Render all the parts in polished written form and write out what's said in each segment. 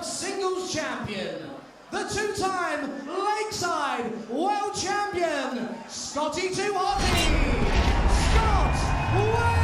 of singles champion, the two-time Lakeside World Champion, Scotty 280, Scott Wade!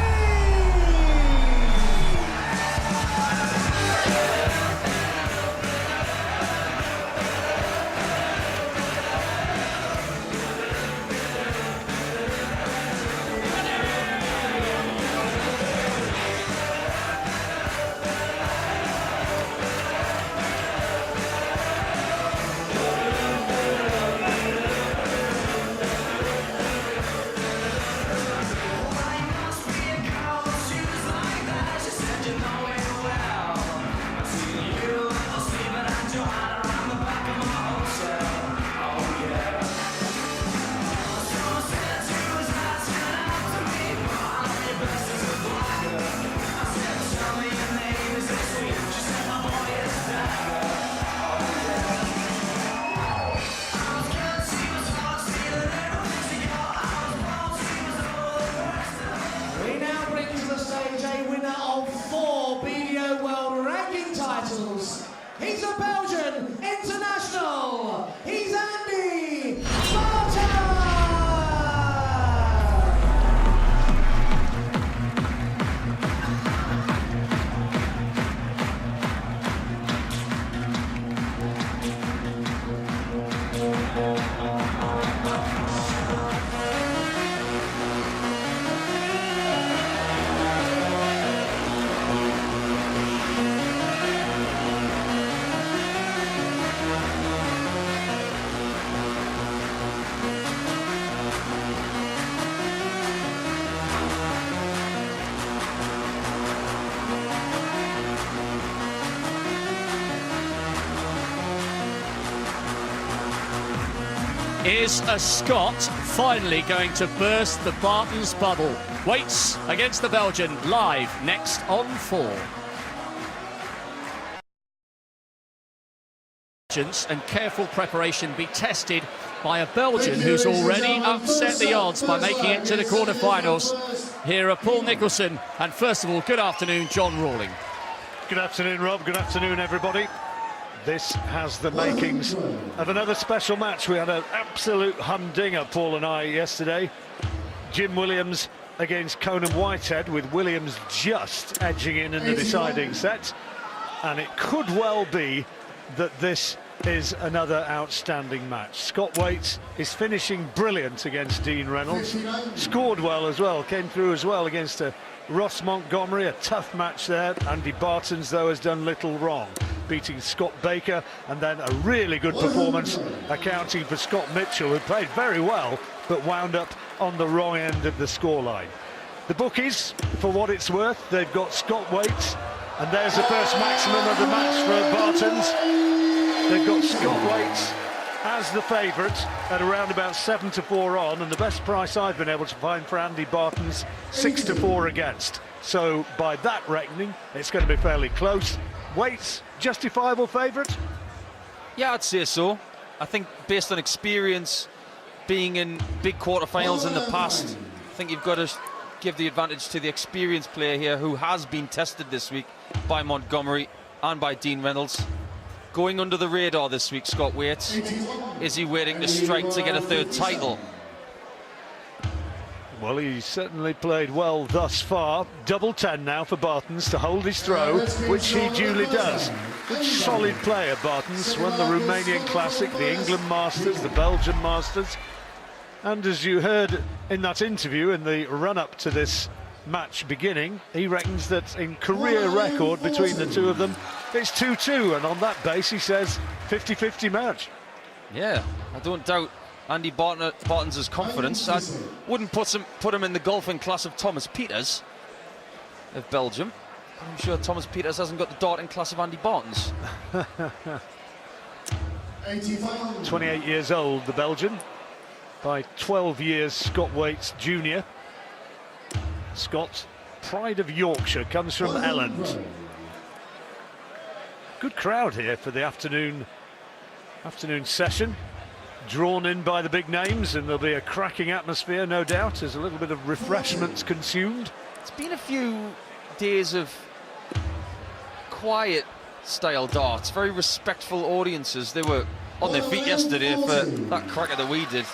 He's a Belgian international. He's Andy Baetens. Is a Scot finally going to burst the Baetens bubble? Waits against the Belgian, live next on 4. And careful preparation be tested by a Belgian who's already upset the odds by making it to the quarter-finals. Here are Paul Nicholson and, first of all, good afternoon, John Rawling. Good afternoon, Rob. Good afternoon, everybody. This has the makings of another special match. We had an absolute humdinger, Paul and I, yesterday. Jim Williams against Conan Whitehead, with Williams just edging in the deciding set. And it could well be that this is another outstanding match. Scott Waites is finishing brilliant against Dean Reynolds. Scored well as well, came through as well against Ross Montgomery, a tough match there. Andy Baetens, though, has done little wrong, beating Scott Baker, and then a really good performance accounting for Scott Mitchell, who played very well but wound up on the wrong end of the scoreline. The bookies, for what it's worth, they've got Scott Waites, and there's the first maximum of the match for Baetens. They've got Scott Waites as the favourite at around about 7-4 on, and the best price I've been able to find for Andy Baetens, 6-4 against. So by that reckoning, it's going to be fairly close. Waites, justifiable favourite? Yeah, I'd say so. I think based on experience, being in big quarterfinals in the past, I think you've got to give the advantage to the experienced player here, who has been tested this week by Montgomery and by Dean Reynolds. Going under the radar this week, Scott Waites. Is he waiting to strike to get a third title? Well, he's certainly played well thus far. Double 10 now for Baetens to hold his throw, which he duly does. Good solid player, Baetens. Won the Romanian Classic, the England Masters, the Belgian Masters. And as you heard in that interview in the run-up to this match beginning, he reckons that in career record between the two of them, it's 2-2, and on that base he says 50-50 match. Yeah, I don't doubt Andy Baetens' confidence. I wouldn't put him in the golfing class of Thomas Pieters of Belgium. I'm sure Thomas Pieters hasn't got the darting class of Andy Baetens. 28 years old, the Belgian. By 12 years, Scott Waites Jr. Scott, pride of Yorkshire, comes from Elland. Good crowd here for the afternoon session. Drawn in by the big names, and there'll be a cracking atmosphere, no doubt. There's a little bit of refreshments consumed. It's been a few days of quiet style darts, very respectful audiences. They were on their feet yesterday for that cracker that we did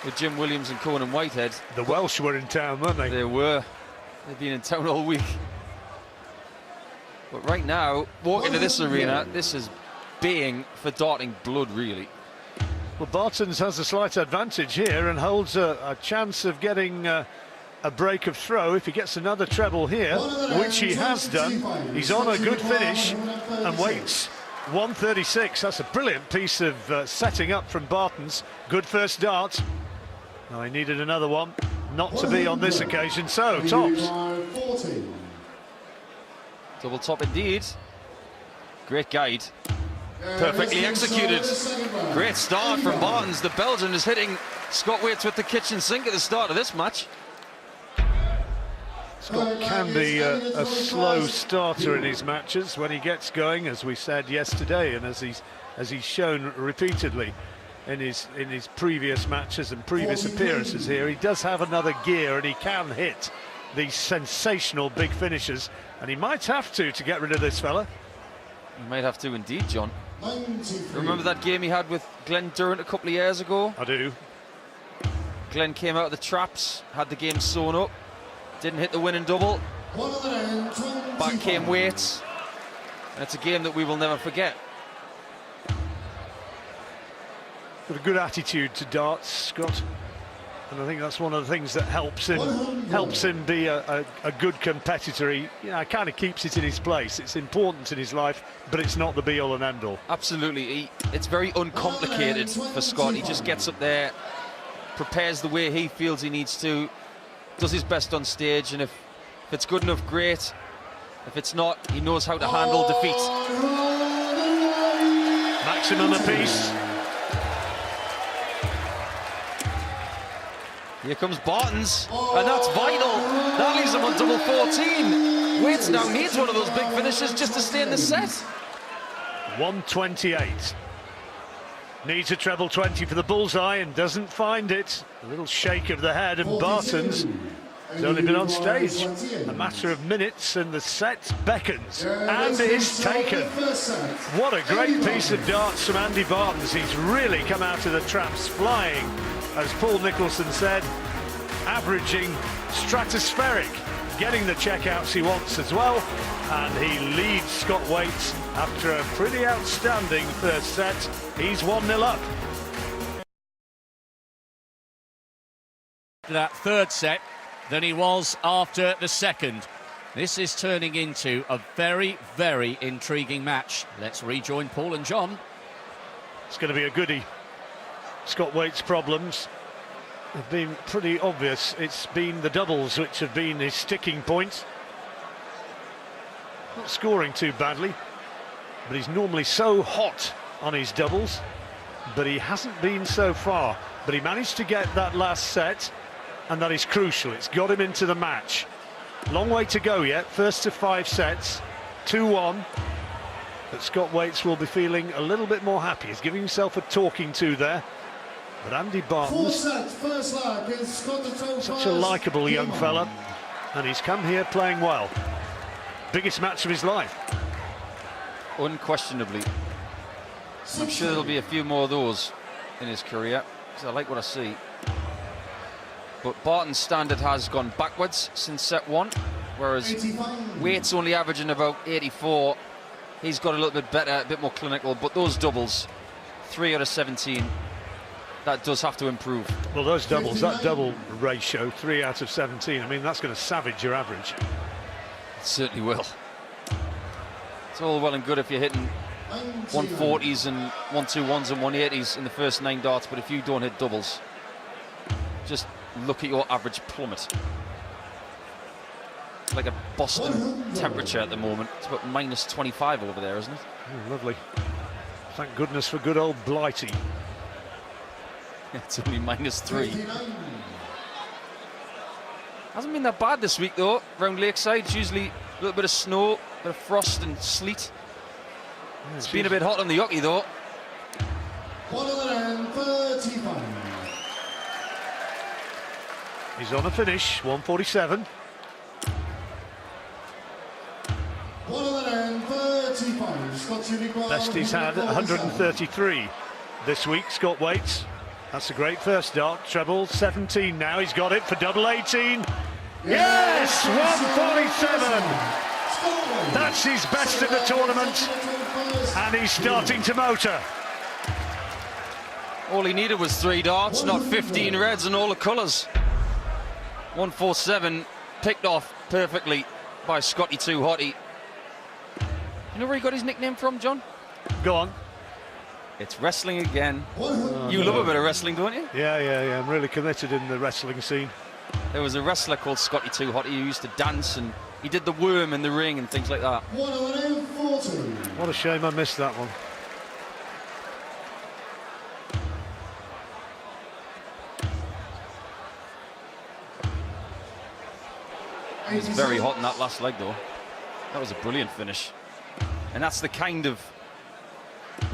with Jim Williams and Conan Whitehead. The Welsh were in town, weren't they? They were. They've been in town all week. But right now, walk into this arena, this is baying for darting blood, really. Well, Baetens has a slight advantage here and holds a chance of getting a break of throw if he gets another treble here, which he has done. He's on a good finish and waits 136. That's a brilliant piece of setting up from Baetens. Good first dart. Now he needed another one, not to be on this occasion. So tops. Double top indeed. Great guide. Perfectly executed. Great start from Baetens. The Belgian is hitting Scott Waits with the kitchen sink at the start of this match. Scott can be a slow starter in his matches when he gets going, as we said yesterday, and as he's shown repeatedly in his previous matches and previous appearances here. He does have another gear and he can hit these sensational big finishes, and he might have to get rid of this fella. He might have to indeed, John. Remember that game he had with Glenn Durrant a couple of years ago? I do. Glenn came out of the traps, had the game sewn up, didn't hit the winning double. Back came Waits, and it's a game that we will never forget. Got a good attitude to darts, Scott, and I think that's one of the things that helps him be a good competitor. He kind of keeps it in his place. It's important in his life, but it's not the be-all and end-all. Absolutely, it's very uncomplicated for Scott. He just gets up there, prepares the way he feels he needs to, does his best on stage, and if it's good enough, great. If it's not, he knows how to handle defeat. Maximum apiece. Here comes Baetens, and that's vital. That leaves him on double 14. Waits now needs one of those big finishes just to stay in the set. 128. Needs a treble 20 for the bullseye and doesn't find it. A little shake of the head, and Baetens has only been on stage a matter of minutes, and the set beckons and is taken. What a great piece of darts from Andy Baetens. He's really come out of the traps flying, as Paul Nicholson said, averaging stratospheric, getting the checkouts he wants as well, and he leads Scott Waits after a pretty outstanding first set. He's 1-0 up. That third set than he was after the second. This is turning into a very, very intriguing match. Let's rejoin Paul and John. It's going to be a goodie. Scott Waits' problems have been pretty obvious. It's been the doubles which have been his sticking point. Not scoring too badly, but he's normally so hot on his doubles, but he hasn't been so far. But he managed to get that last set, and that is crucial. It's got him into the match. Long way to go yet. First to 5 sets, 2-1. But Scott Waits will be feeling a little bit more happy. He's giving himself a talking to there. But Andy Baetens, such a likeable young fella, and he's come here playing well. Biggest match of his life. Unquestionably. I'm sure there'll be a few more of those in his career, because I like what I see. But Baetens' standard has gone backwards since set 1, whereas Waits only averaging about 84. He's got a little bit better, a bit more clinical, but those doubles, 3 out of 17, that does have to improve. Well, those doubles, that double ratio, 3 out of 17, I mean, that's going to savage your average. It certainly will. It's all well and good if you're hitting 140s and 121s and 180s in the first 9 darts, but if you don't hit doubles, just look at your average plummet. It's like a Boston temperature at the moment. It's about minus 25 over there, isn't it? Oh, lovely. Thank goodness for good old Blighty. It's only minus 3. Hasn't been that bad this week though. Round Lakeside, it's usually a little bit of snow, a bit of frost and sleet. Yeah, it's been a bit hot on the hockey though. 135. He's on a finish, 147. 135. Best he's had, 133 this week, Scott Waits. That's a great first dart. Treble 17 now. He's got it for double 18. Yes, 147. That's his best in the tournament, and he's starting to motor. All he needed was 3 darts, not 15 reds and all the colours. 147 picked off perfectly by Scotty2Hotty. You know where he got his nickname from, John? Go on. It's wrestling again. You love a bit of wrestling, don't you? Yeah. I'm really committed in the wrestling scene. There was a wrestler called Scotty2Hotty who used to dance, and he did the worm in the ring and things like that. What a shame I missed that one. He was very hot in that last leg, though. That was a brilliant finish. And that's the kind of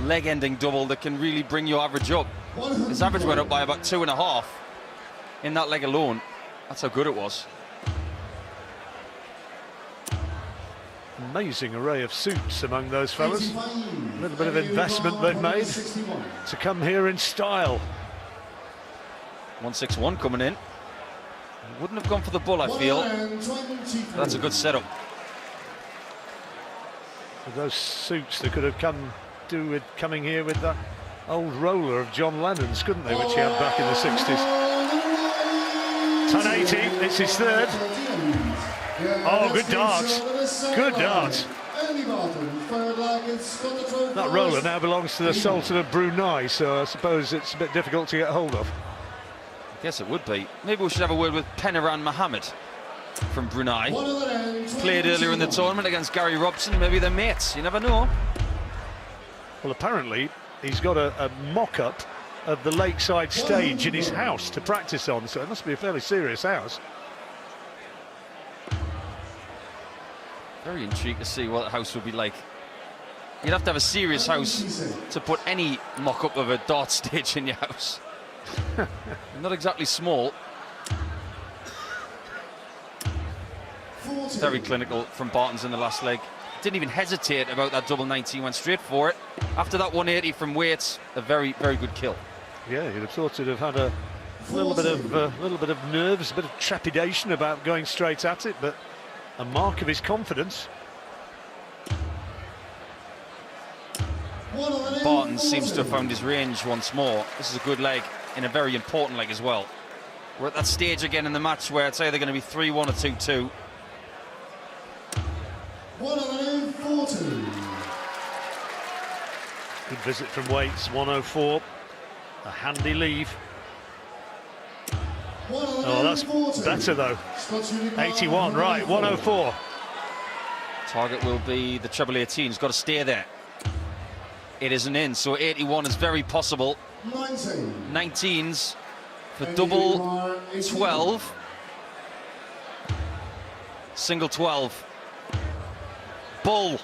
leg-ending double that can really bring your average up. His average went up by about 2.5 in that leg alone. That's how good it was. Amazing array of suits among those fellas. A little bit of investment they've made to come here in style. 161 coming in. Wouldn't have gone for the bull, I feel. That's a good setup. With those suits, they could have coming here with that old roller of John Lennon's, couldn't they, which he had back in the 60s. 1080, it's his third. Oh, good darts. Good darts. That roller now belongs to the Sultan of Brunei, so I suppose it's a bit difficult to get hold of. I guess it would be. Maybe we should have a word with Peniran Mohammed from Brunei. Played earlier in the tournament against Gary Robson. Maybe they're mates. You never know. Well, apparently he's got a mock-up of the lakeside stage in his house to practice on, so it must be a fairly serious house. Very intrigued to see what the house would be like. You'd have to have a serious house to put any mock-up of a dart stage in your house. Not exactly small. Very clinical from Baetens in the last leg. Didn't even hesitate about that double 19, went straight for it. After that 180 from Waits, a very, very good kill. Yeah, you'd have thought he'd have had a little bit of nerves, a bit of trepidation about going straight at it, but a mark of his confidence. Baetens seems to have found his range once more. This is a good leg, in a very important leg as well. We're at that stage again in the match where it's either going to be 3-1 or 2-2. 140. Good visit from Waits, 104. A handy leave. Oh, that's better though. 81, right, 104. Target will be the treble 18. He's got to stay there. It isn't in, so 81 is very possible. 19s for double 12. Single 12. Bull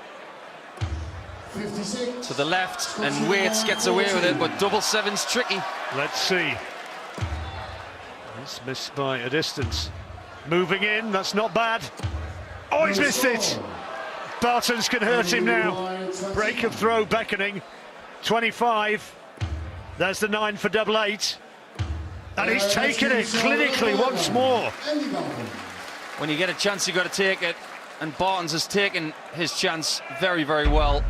56. to the left, and Waits gets away with it, but double 7's tricky. Let's see. It's missed by a distance. Moving in, that's not bad. Oh, he's missed it. Baetens can hurt him now. Break of throw beckoning. 25. There's the 9 for double 8. And he's taken it clinically once more. When you get a chance, you've got to take it. And Baetens has taken his chance very, very well.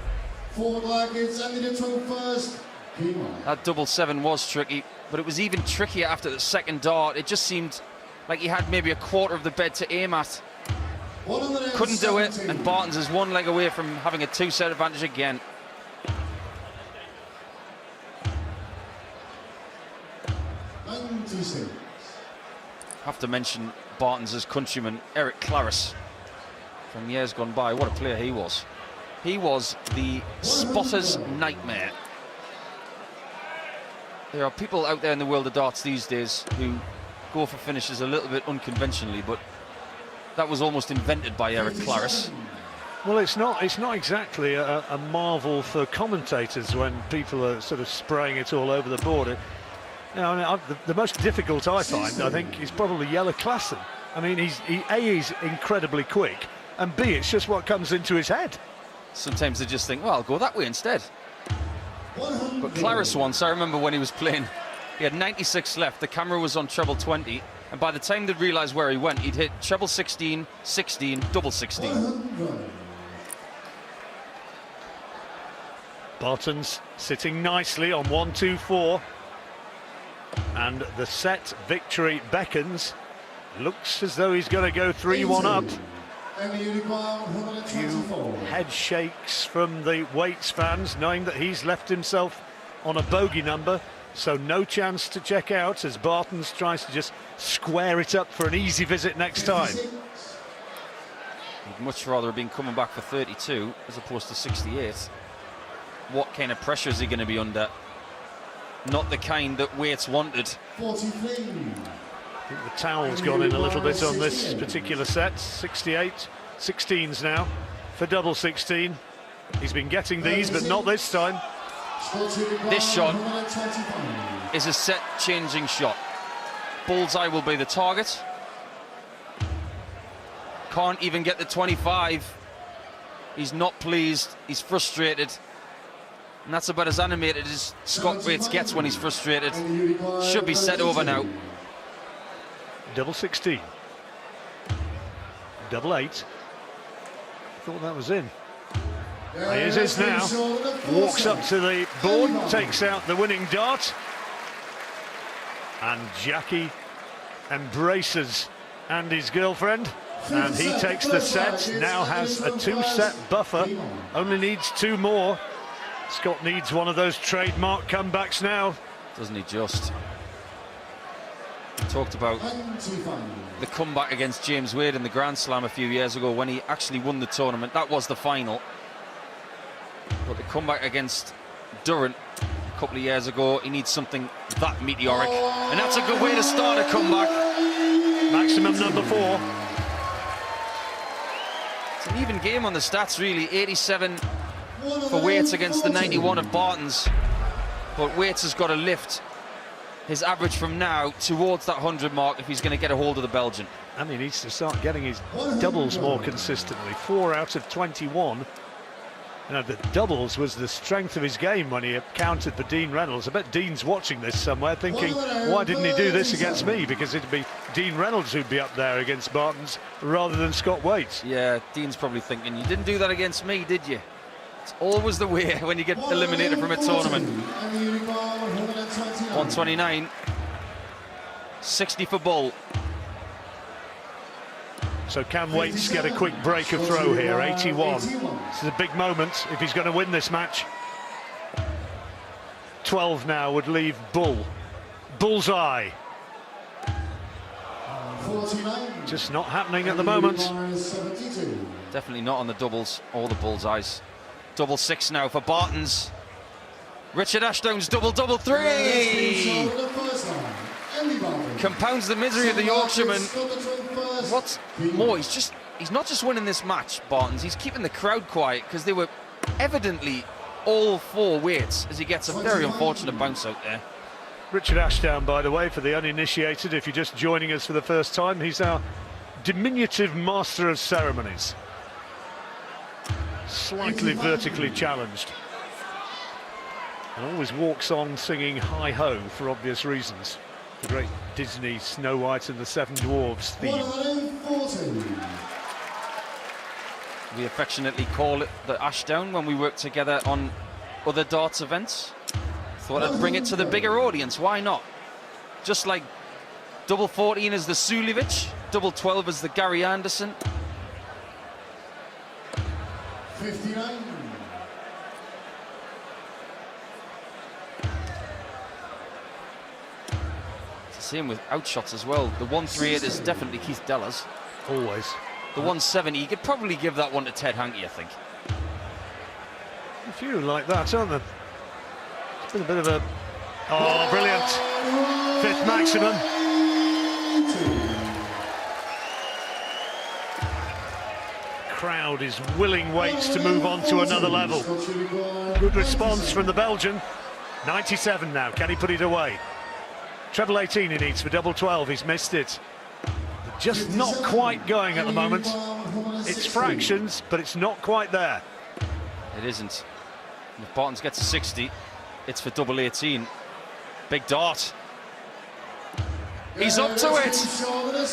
That double 7 was tricky, but it was even trickier after the second dart. It just seemed like he had maybe a quarter of the bed to aim at. Couldn't do it, and Baetens is one leg away from having a 2-set advantage again. Have to mention Baetens' countryman Eric Claris from years gone by. What a player he was. He was the spotter's nightmare. There are people out there in the world of darts these days who go for finishes a little bit unconventionally, but that was almost invented by Eric Claris. Well, it's not exactly a marvel for commentators when people are sort of spraying it all over the board. You know, the most difficult I find, I think, is probably Jelle Klassen. I mean, A, he's incredibly quick, and B, it's just what comes into his head. Sometimes they just think, well, I'll go that way instead. But Claris once, I remember when he was playing, he had 96 left, the camera was on treble 20, and by the time they'd realise where he went, he'd hit treble 16, 16, double 16. Baetens sitting nicely on 1-2-4. And the set victory beckons. Looks as though he's going to go 3-1 up. A few head shakes from the Waits fans, knowing that he's left himself on a bogey number, so no chance to check out as Baetens tries to just square it up for an easy visit next time. He'd much rather have been coming back for 32 as opposed to 68. What kind of pressure is he going to be under? Not the kind that Waits wanted. 43. I think the towel's gone in a little bit on this particular set. 68, 16s now for double 16. He's been getting these, but not this time. This shot is a set-changing shot. Bullseye will be the target. Can't even get the 25. He's not pleased, he's frustrated. And that's about as animated as Scott Baetens gets when he's frustrated. Should be set over now. Double 16. Double 8. Thought that was in. Here's his now. Walks up to the board, takes out the winning dart. And Jackie embraces Andy's girlfriend. And he takes the set, now has a 2-set buffer. Only needs 2 more. Scott needs one of those trademark comebacks now. Doesn't he just? Talked about the comeback against James Wade in the Grand Slam a few years ago when he actually won the tournament. That was the final. But the comeback against Durrant a couple of years ago, he needs something that meteoric. And that's a good way to start a comeback. Maximum number 4. It's an even game on the stats, really. 87 for Waits against the 91 of Baetens. But Waits has got to lift his average from now towards that 100 mark if he's going to get a hold of the Belgian. And he needs to start getting his doubles more consistently. 4 out of 21. Now, the doubles was the strength of his game when he countered for Dean Reynolds. I bet Dean's watching this somewhere thinking, why didn't he do this against me? Because it'd be Dean Reynolds who'd be up there against Baetens rather than Scott Waits. Yeah, Dean's probably thinking, you didn't do that against me, did you? It's always the way when you get eliminated from a tournament. 129. 60 for Bull. So can Waits get a quick break of throw here? 81. This is a big moment if he's going to win this match. 12 now would leave Bull. Bullseye. 49. Just not happening at the moment. 72. Definitely not on the doubles or the bullseyes. Double 6 now for Baetens. Richard Ashdown's double 3. Compounds the misery of the Yorkshireman. What's more, he's not just winning this match, Baetens, he's keeping the crowd quiet because they were evidently all for Waits as he gets a very unfortunate bounce out there. Richard Ashdown, by the way, for the uninitiated, if you're just joining us for the first time, he's our diminutive master of ceremonies. Slightly vertically challenged. And always walks on singing Hi-Ho for obvious reasons. The great Disney Snow White and the Seven Dwarfs theme. 140. We affectionately call it the Ashdown when we work together on other darts events. Thought I'd bring it to the bigger audience, why not? Just like double 14 is the Suljevic, double 12 is the Gary Anderson. 59. Same with outshots as well. The 138 is definitely Keith Della's. Always. The 170, you could probably give that one to Ted Hankey, I think. A few like that, aren't there? It's been a bit of a... Oh, brilliant. 5th maximum. Crowd is willing Waits to move on to another level. Good response from the Belgian. 97 now. Can he put it away? Treble 18 he needs for double 12. He's missed it. Just not quite going at the moment. It's fractions, but it's not quite there. It isn't. And if Baetens gets a 60, it's for double 18. Big dart. He's up to it.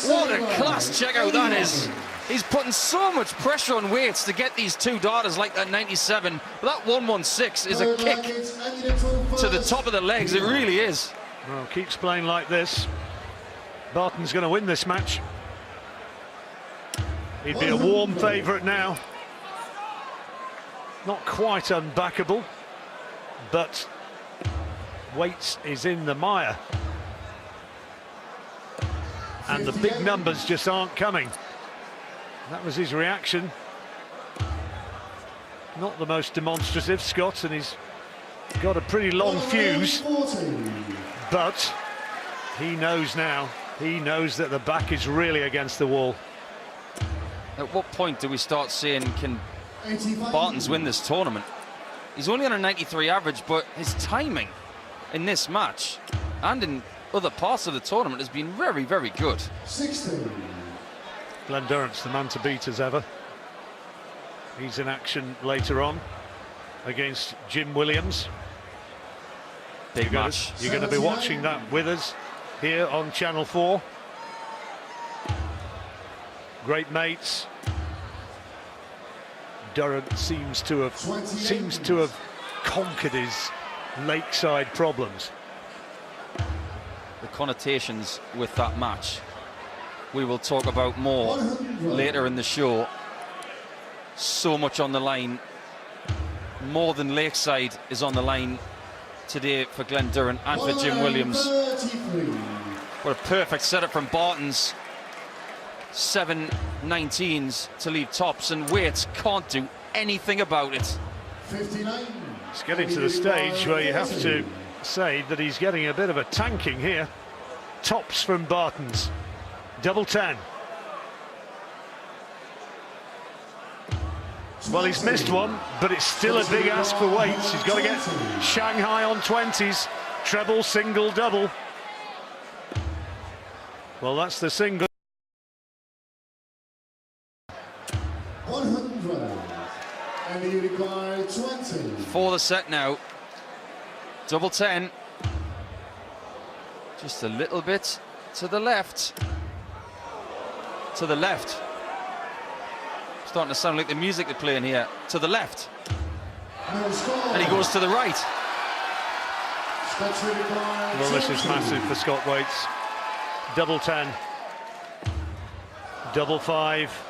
What a class check out that is. He's putting so much pressure on Waits to get these two darters like that 97. But that 116 is a kick to the top of the legs. It really is. Well, keeps playing like this. Baetens going to win this match. He'd be a warm favourite now. Not quite unbackable, but Waits is in the mire. And the big numbers just aren't coming. That was his reaction. Not the most demonstrative, Scott, and he's got a pretty long fuse. But he knows now. He knows that the back is really against the wall. At what point do we start saying, can Baetens win this tournament? He's only on a 93 average, but his timing in this match and in other parts of the tournament has been very, very good. 16. Glenn Durrant's the man to beat as ever. He's in action later on against Jim Williams. Big match. You're going to be watching that with us here on Channel 4. Great mates. Durrant seems to have conquered his lakeside problems. The connotations with that match we will talk about more later in the show. So much on the line. More than lakeside is on the line today for Glenn Durrant and for Jim Williams. What a perfect setup from Baetens. 7 19s to leave tops, and Waits can't do anything about it. 59. It's getting to the stage where you have to say that he's getting a bit of a tanking here. Tops from Baetens. Double 10. Well, he's missed one, but it's still a big ask for Waits. He's got to get Shanghai on 20s. Treble, single, double. Well, that's the single. 100. And you require 20. For the set now. Double 10. Just a little bit to the left. To the left. Starting to sound like the music they're playing here. To the left. No score. And he goes to the right. Scott's required Well, this is 20. massive for Scott Waits. Double 10. Double 5.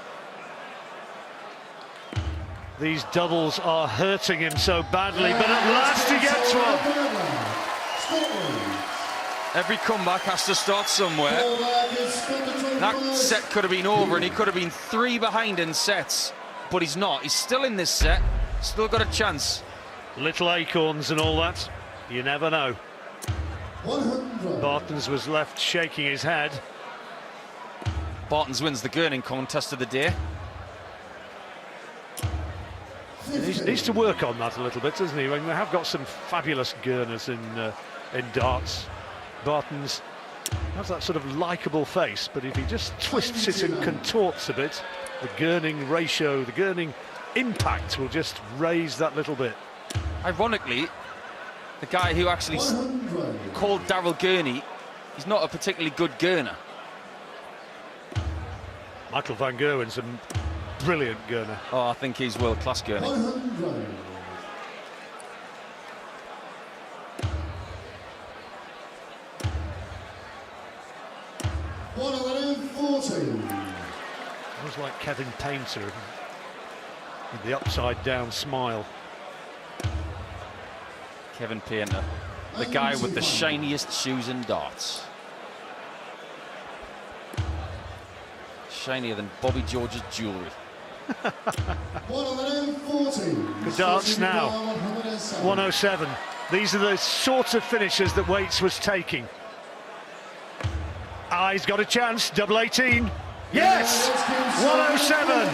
These doubles are hurting him so badly, but at last he gets one. Every comeback has to start somewhere. That set could have been over and he could have been 3 behind in sets, but he's not. He's still in this set, still got a chance. Little acorns and all that, you never know. 100. Baetens was left shaking his head. Baetens wins the gurning contest of the day. He needs to work on that a little bit, doesn't he? I mean, we have got some fabulous gurners in darts. Baetens has that sort of likeable face, but if he just twists it and contorts a bit, the gurning ratio, the gurning impact will just raise that little bit. Ironically, the guy who actually 100. called Daryl Gurney, he's not a particularly good gurner. Michael van Gerwen's a brilliant gurner. Oh, I think he's world-class gurning. 100. It was like Kevin Painter with the upside-down smile. Kevin Painter, the guy with the shiniest shoes in darts. Shinier than Bobby George's jewellery. 140. The darts now. 107. These are the sorts of finishes that Waits was taking. Ah, he's got a chance. Double 18. Yes! 107.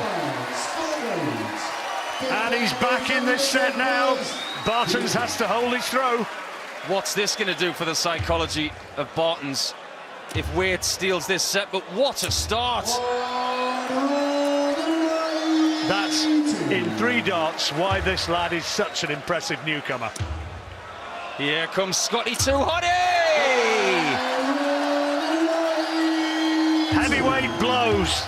And he's back in this set now. Baetens has to hold his throw. What's this going to do for the psychology of Baetens if Waits steals this set? But what a start! That's, in 3 darts, why this lad is such an impressive newcomer. Here comes Scotty too hotty! Heavyweight blows.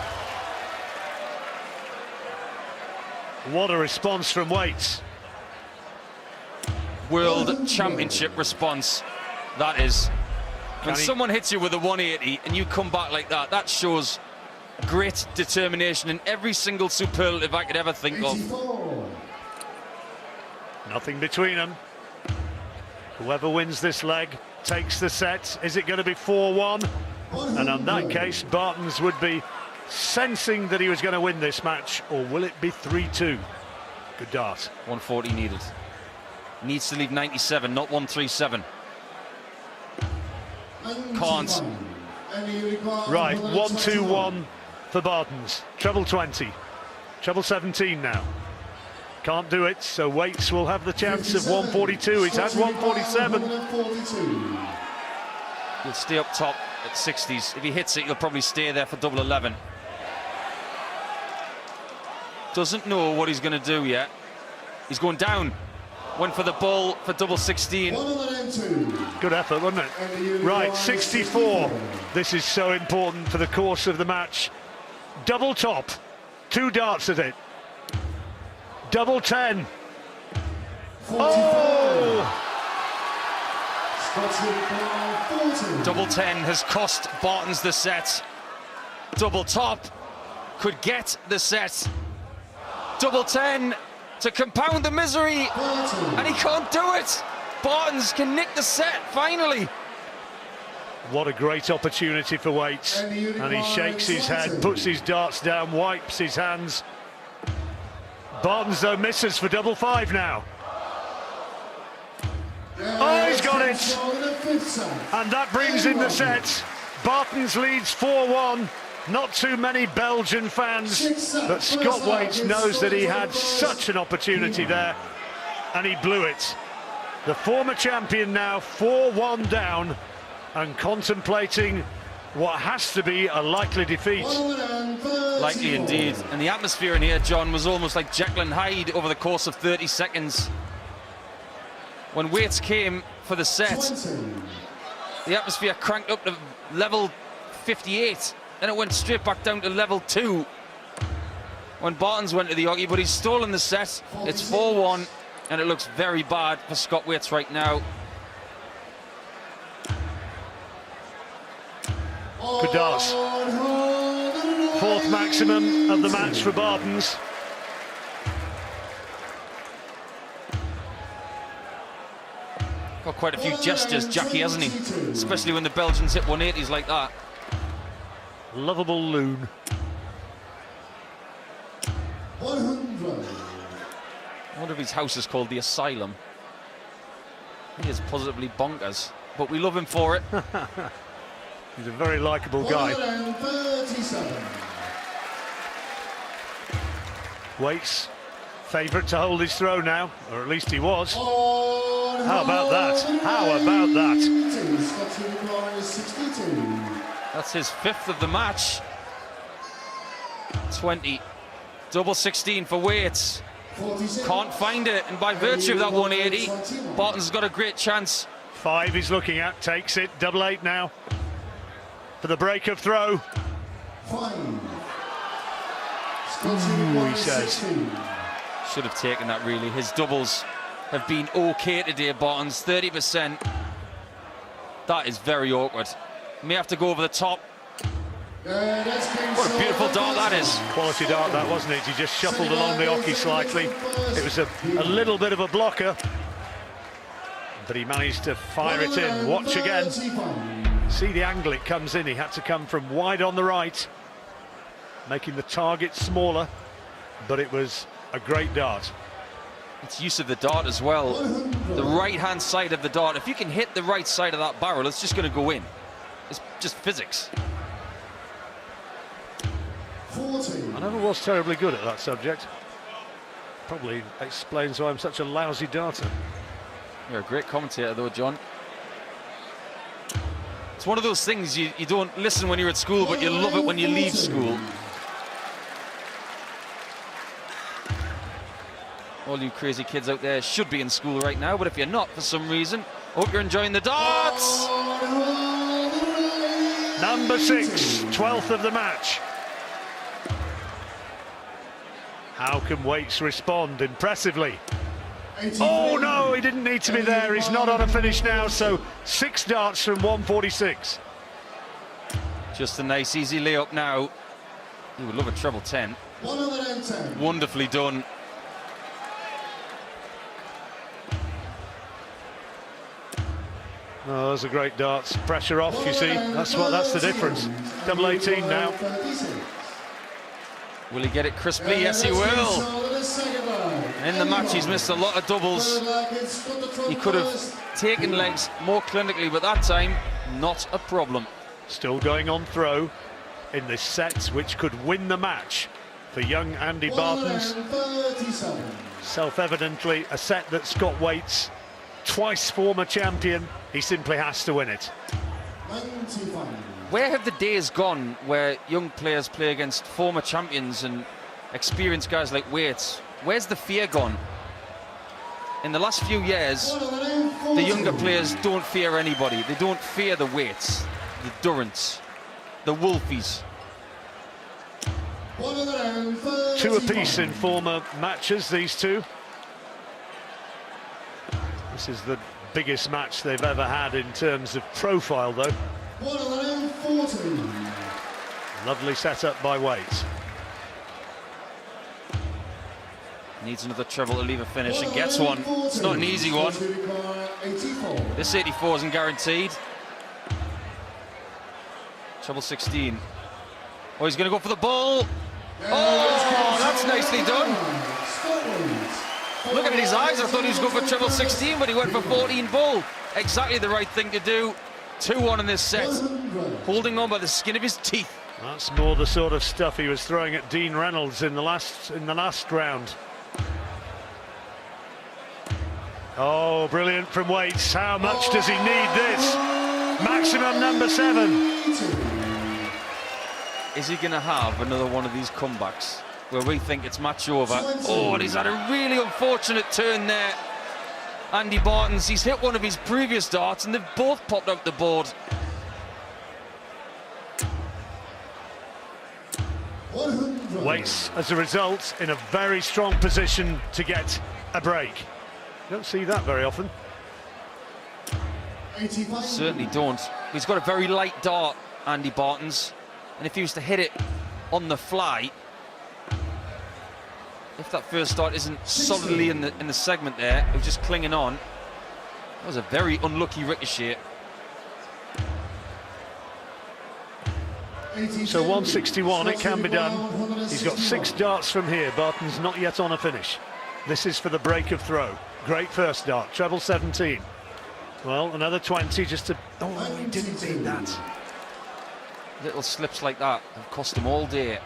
What a response from Waits. World Championship response, that is. When someone hits you with a 180 and you come back like that, that shows great determination in every single superlative I could ever think of. Nothing between them. Whoever wins this leg takes the set. Is it going to be 4-1? And in that case, Baetens would be sensing that he was going to win this match, or will it be 3-2? Good dart. 140 needed. Needs to leave 97, not 137. Can't. Right, 1-2-1 for Baetens. Treble 20. Treble 17 now. Can't do it, so Waits will have the chance of 142. He's had 147. He'll stay up top at 60s. If he hits it, he'll probably stay there for double 11. Doesn't know what he's going to do yet. He's going down. Went for the ball for double 16. Good effort, wasn't it? Right, 64. This is so important for the course of the match. Double top. 2 darts at it. Double 10. Oh! Double 10 has cost Baetens the set. Double top could get the set. Double 10 to compound the misery, and he can't do it. Baetens can nick the set finally. What a great opportunity for Waits. And he shakes his head, puts his darts down, wipes his hands. Baetens though misses for double 5 now. Oh, he's got it! And that brings in the set. Baetens leads 4-1. Not too many Belgian fans, but Scott Waits knows that he had such an opportunity there, and he blew it. The former champion now 4-1 down and contemplating what has to be a likely defeat. Likely indeed. And the atmosphere in here, John, was almost like Jekyll and Hyde over the course of 30 seconds. When Waits came for the set, the atmosphere cranked up to level 58. Then it went straight back down to level 2 when Baetens went to the hockey, but he's stolen the set. It's 4-1, and it looks very bad for Scott Waits right now. Good darts. 4th maximum of the match for Baetens. Got quite a few gestures, Jackie, hasn't he? Especially when the Belgians hit 180s like that. Lovable loon. 100. I wonder if his house is called the Asylum. He is positively bonkers, but we love him for it. He's a very likeable guy. 137. Waits, favourite to hold his throw now, or at least he was. How about that? How about that? That's his 5th of the match. 20. Double 16 for Waits. Can't find it, and by virtue of that 180, Baetens has got a great chance. 5 he's looking at, takes it, double 8 now. For the break of throw. Ooh, he says. Should have taken that, really. His doubles have been okay today, Baetens. 30%. That is very awkward. May have to go over the top. What a beautiful dart that is. Quality dart that, wasn't it? He just shuffled along the hockey slightly. It was a little bit of a blocker, but he managed to fire it in. Watch again. See the angle it comes in. He had to come from wide on the right, making the target smaller, but it was a great dart. It's use of the dart as well. The right-hand side of the dart. If you can hit the right side of that barrel, it's just going to go in. It's just physics. 40. I never was terribly good at that subject. Probably explains why I'm such a lousy darter. You're a great commentator, though, John. It's one of those things you don't listen when you're at school, but you love it when you leave school. All you crazy kids out there should be in school right now, but if you're not for some reason, hope you're enjoying the darts. Number 6, 12th of the match. How can Waits respond? Impressively. Oh no, he didn't need to be there. He's not on a finish now, so 6 darts from 146. Just a nice easy layup now. He would love a treble 10. 110. Wonderfully done. Oh, those are great darts. Pressure off, you see. That's the difference. Double 18 now. Will he get it crisply? Yes, he will. In the match, he's missed a lot of doubles. He could have taken legs more clinically, but that time, not a problem. Still going on throw in this set, which could win the match for young Andy Baetens. Self-evidently, a set that Scott Waits, twice former champion, he simply has to win it. 95. Where have the days gone where young players play against former champions and experienced guys like Waits? Where's the fear gone? In the last few years, the younger players don't fear anybody. They don't fear the Waits, the Durrants, the Wolfies. 2 apiece in former matches, these two. This is the biggest match they've ever had in terms of profile, though. 140. Lovely setup by Waits. Needs another treble to leave a finish and gets one. It's not an easy one. This 84 isn't guaranteed. Treble 16. Oh, he's going to go for the ball. Oh, that's nicely done. Look at his eyes. I thought he was going for treble 16, but he went for 14 ball. Exactly the right thing to do. 2-1 in this set. Holding on by the skin of his teeth. That's more the sort of stuff he was throwing at Dean Reynolds in the last round. Oh, brilliant from Waits. How much does he need this? Maximum number 7. Is he going to have another one of these comebacks where we think it's match over? Oh, and he's had a really unfortunate turn there. Andy Baetens, he's hit one of his previous darts and they've both popped out the board. Waits, as a result, in a very strong position to get a break. You don't see that very often. Certainly don't. He's got a very light dart, Andy Baetens, and if he was to hit it on the fly, if that first dart isn't solidly in the segment there, it was just clinging on. That was a very unlucky ricochet. So 161, it can be done. He's got 6 darts from here. Baetens not yet on a finish. This is for the break of throw. Great first dart, treble 17. Well, another 20 just to... Oh, he didn't need that. Little slips like that have cost him all day.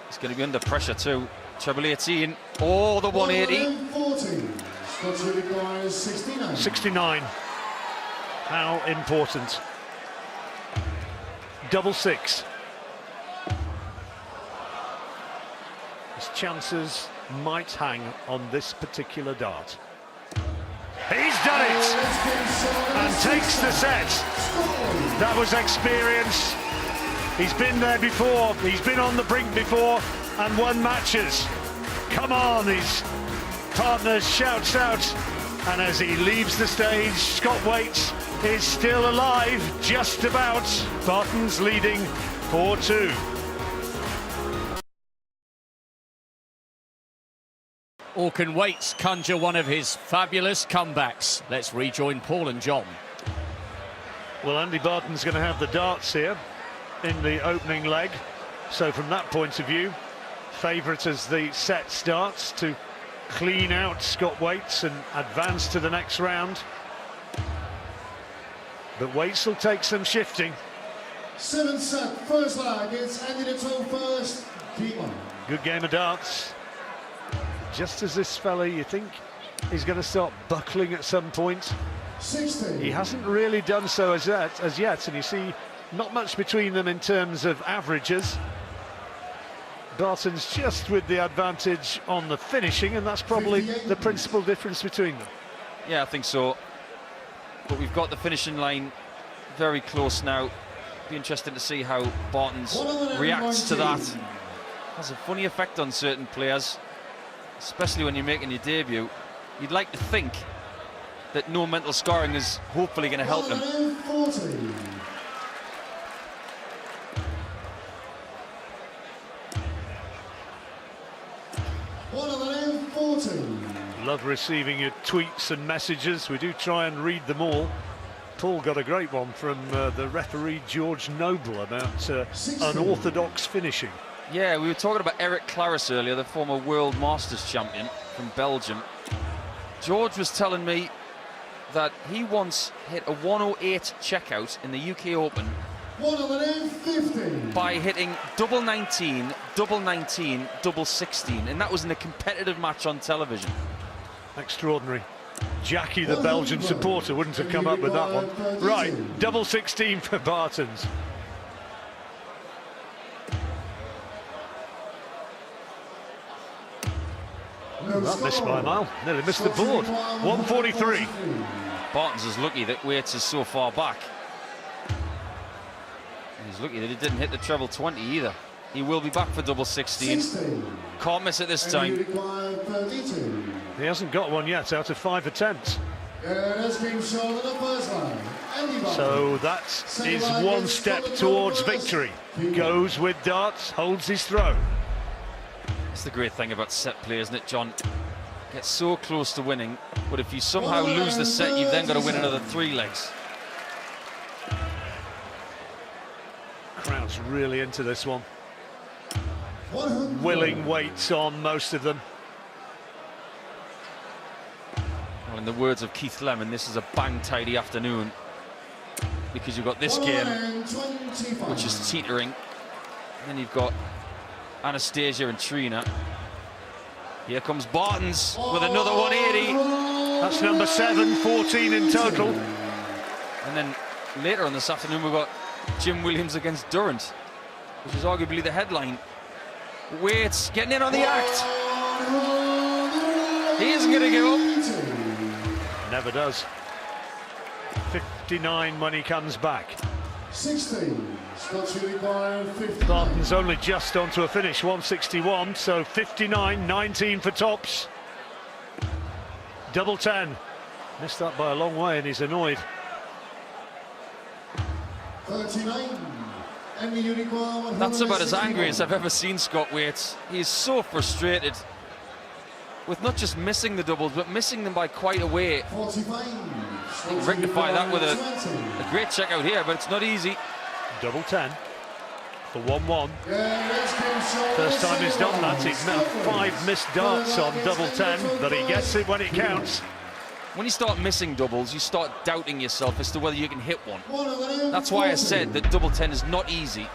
He's going to be under pressure too. Treble 18. Oh, the 180. 69. How important. Double 6. His chances might hang on this particular dart. He's done it and takes the set. That was experience. He's been there before. He's been on the brink before and won matches. Come on, his partner shouts out. And as he leaves the stage, Scott Waits is still alive, just about. Baetens leading 4-2. Or can Waits conjure one of his fabulous comebacks? Let's rejoin Paul and John. Well, Andy Baetens going to have the darts here in the opening leg. So from that point of view, favourite as the set starts to clean out Scott Waits and advance to the next round. But Waits will take some shifting. 7th set, first leg, it's Andy the 12th, D1. Good game of darts. Just as this fella, you think he's going to start buckling at some point. 60. He hasn't really done so as yet, and you see not much between them in terms of averages. Baetens just with the advantage on the finishing, and that's probably the principal difference between them. Yeah, I think so. But we've got the finishing line very close now. Be interesting to see how Baetens reacts to that. Has a funny effect on certain players, especially when you're making your debut. You'd like to think that no mental scarring is hopefully going to help him. Love receiving your tweets and messages. We do try and read them all. Paul got a great one from the referee George Noble about unorthodox finishing. Yeah, we were talking about Eric Claris earlier, the former World Masters champion from Belgium. George was telling me that he once hit a 108 checkout in the UK Open by hitting double 19, double 19, double 16, and that was in a competitive match on television. Extraordinary. Jackie, the Belgian supporter, wouldn't have come up with that one. Right, double 16 for Baetens. That missed by a mile, nearly missed the board. 143. Baetens is lucky that Waits is so far back. And he's lucky that he didn't hit the treble 20 either. He will be back for double 16. Can't miss it this time. He hasn't got one yet out of 5 attempts. So that is one step towards victory. Goes with darts, holds his throw. That's the great thing about set play, isn't it, John? Get so close to winning, but if you somehow lose the set, you've then got to win another 3 legs. Crowd's really into this one. Willing weights on most of them. Well, in the words of Keith Lemon, this is a bang tidy afternoon, because you've got this game, which is teetering, and then you've got Anastasia and Trina. Here comes Baetens with another 180. That's number 7, 14 in total. And then later on this afternoon, we've got Jim Williams against Durrant, which is arguably the headline. Waits getting in on the act. He isn't going to give up. Never does. 59 when he comes back. 16. Baetens only just onto a finish, 161, so 59, 19 for tops. Double 10. Missed that by a long way and he's annoyed. 39. That's about as angry as I've ever seen Scott Waits. He is so frustrated with not just missing the doubles, but missing them by quite a way. 45. He can rectify that with a great check out here, but it's not easy. Double 10 for 1-1. First time he's done that. He's now 5 missed darts on double 10, but he gets it when it counts. When you start missing doubles, you start doubting yourself as to whether you can hit one. That's why I said that double 10 is not easy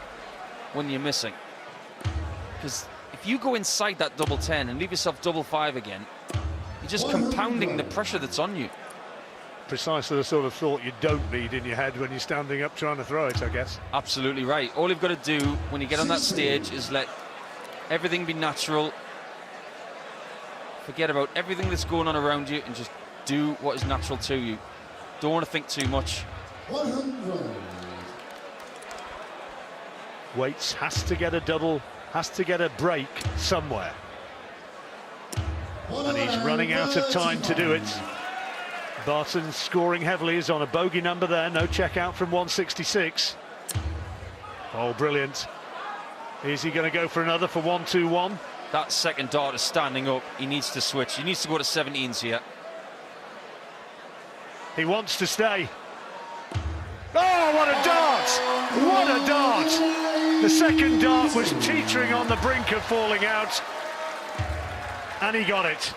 when you're missing. Because if you go inside that double 10 and leave yourself double 5 again, you're just compounding the pressure that's on you. Precisely the sort of thought you don't need in your head when you're standing up trying to throw it, I guess. Absolutely right. All you've got to do when you get on that stage is let everything be natural. Forget about everything that's going on around you and just do what is natural to you. Don't want to think too much. 100. Waits has to get a double, has to get a break somewhere. And he's running out of time to do it. Baetens scoring heavily, is on a bogey number there, no check out from 166. Oh, brilliant. Is he going to go for another for 121? That second dart is standing up. He needs to switch. He needs to go to 17s here. He wants to stay. Oh, what a dart! What a dart! The second dart was teetering on the brink of falling out, and he got it.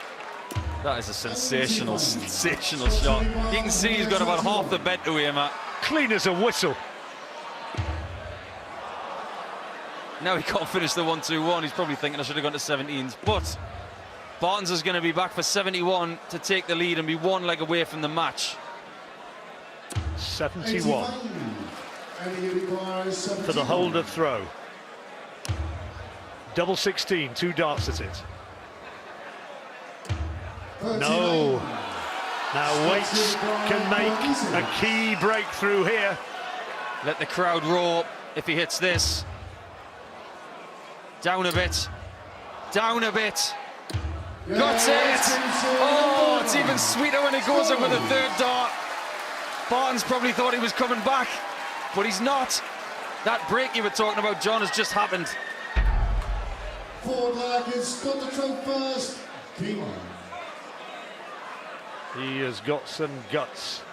That is a sensational, sensational shot. You can see he's got about half the bed to him at. Clean as a whistle. Now he can't finish the 1-2-1. He's probably thinking I should have gone to 17s. But Baetens is going to be back for 71 to take the lead and be 1 leg away from the match. 71 for the holder throw. Double 16, 2 darts at it. No. Now Baetens can make a key breakthrough here. Let the crowd roar if he hits this. Down a bit. Down a bit. Got it! Oh, it's even sweeter when he goes in with a third dart. Baetens probably thought he was coming back, but he's not. That break you were talking about, John, has just happened. Forward leg has got the throw first. Keep on. He has got some guts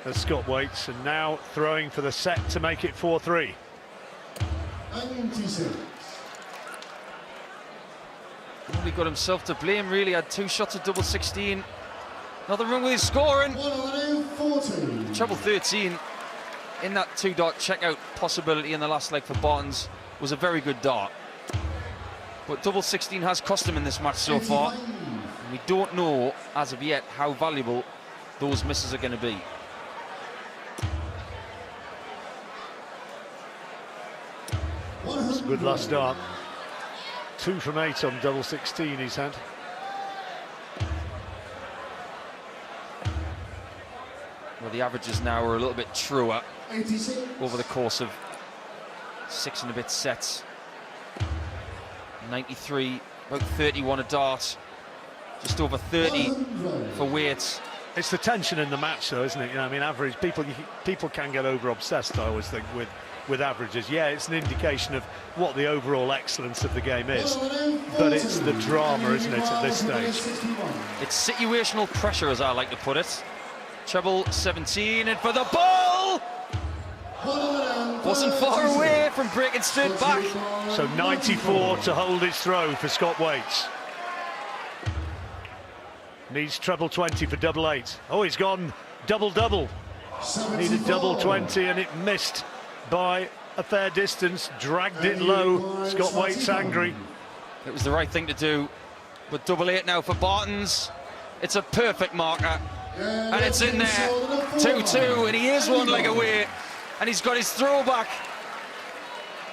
as Scott Baetens, and now throwing for the set to make it 4-3. 96. Only got himself to blame, really. Had 2 shots at double 16. Nothing wrong with his scoring. 140. Treble 13 in that 2-dart checkout possibility in the last leg for Baetens was a very good dart. But double 16 has cost him in this match so far. And we don't know, as of yet, how valuable those misses are going to be. It's a good last dart. 2 from 8 on double 16 he's had. Well, the averages now are a little bit truer 86. over the course of 6 and a bit sets. 93, about 31 a dart, just over 30 for Baetens. It's the tension in the match, though, isn't it? You know, I mean, average people can get over obsessed, I always think, with averages. Yeah, it's an indication of what the overall excellence of the game is, but it's the drama, isn't it, at this stage? It's situational pressure, as I like to put it. Treble 17, and for the ball! Wasn't far away from breaking straight back. So 94 to hold his throw for Scott Baetens. Needs treble 20 for double 8. Oh, he's gone double-double. Needed double 20 and it missed by a fair distance. Dragged it low. Scott Baetens angry. It was the right thing to do. But double 8 now for Baetens. It's a perfect marker. And it's in there. 2-2, and he is 1 leg away. And he's got his throwback.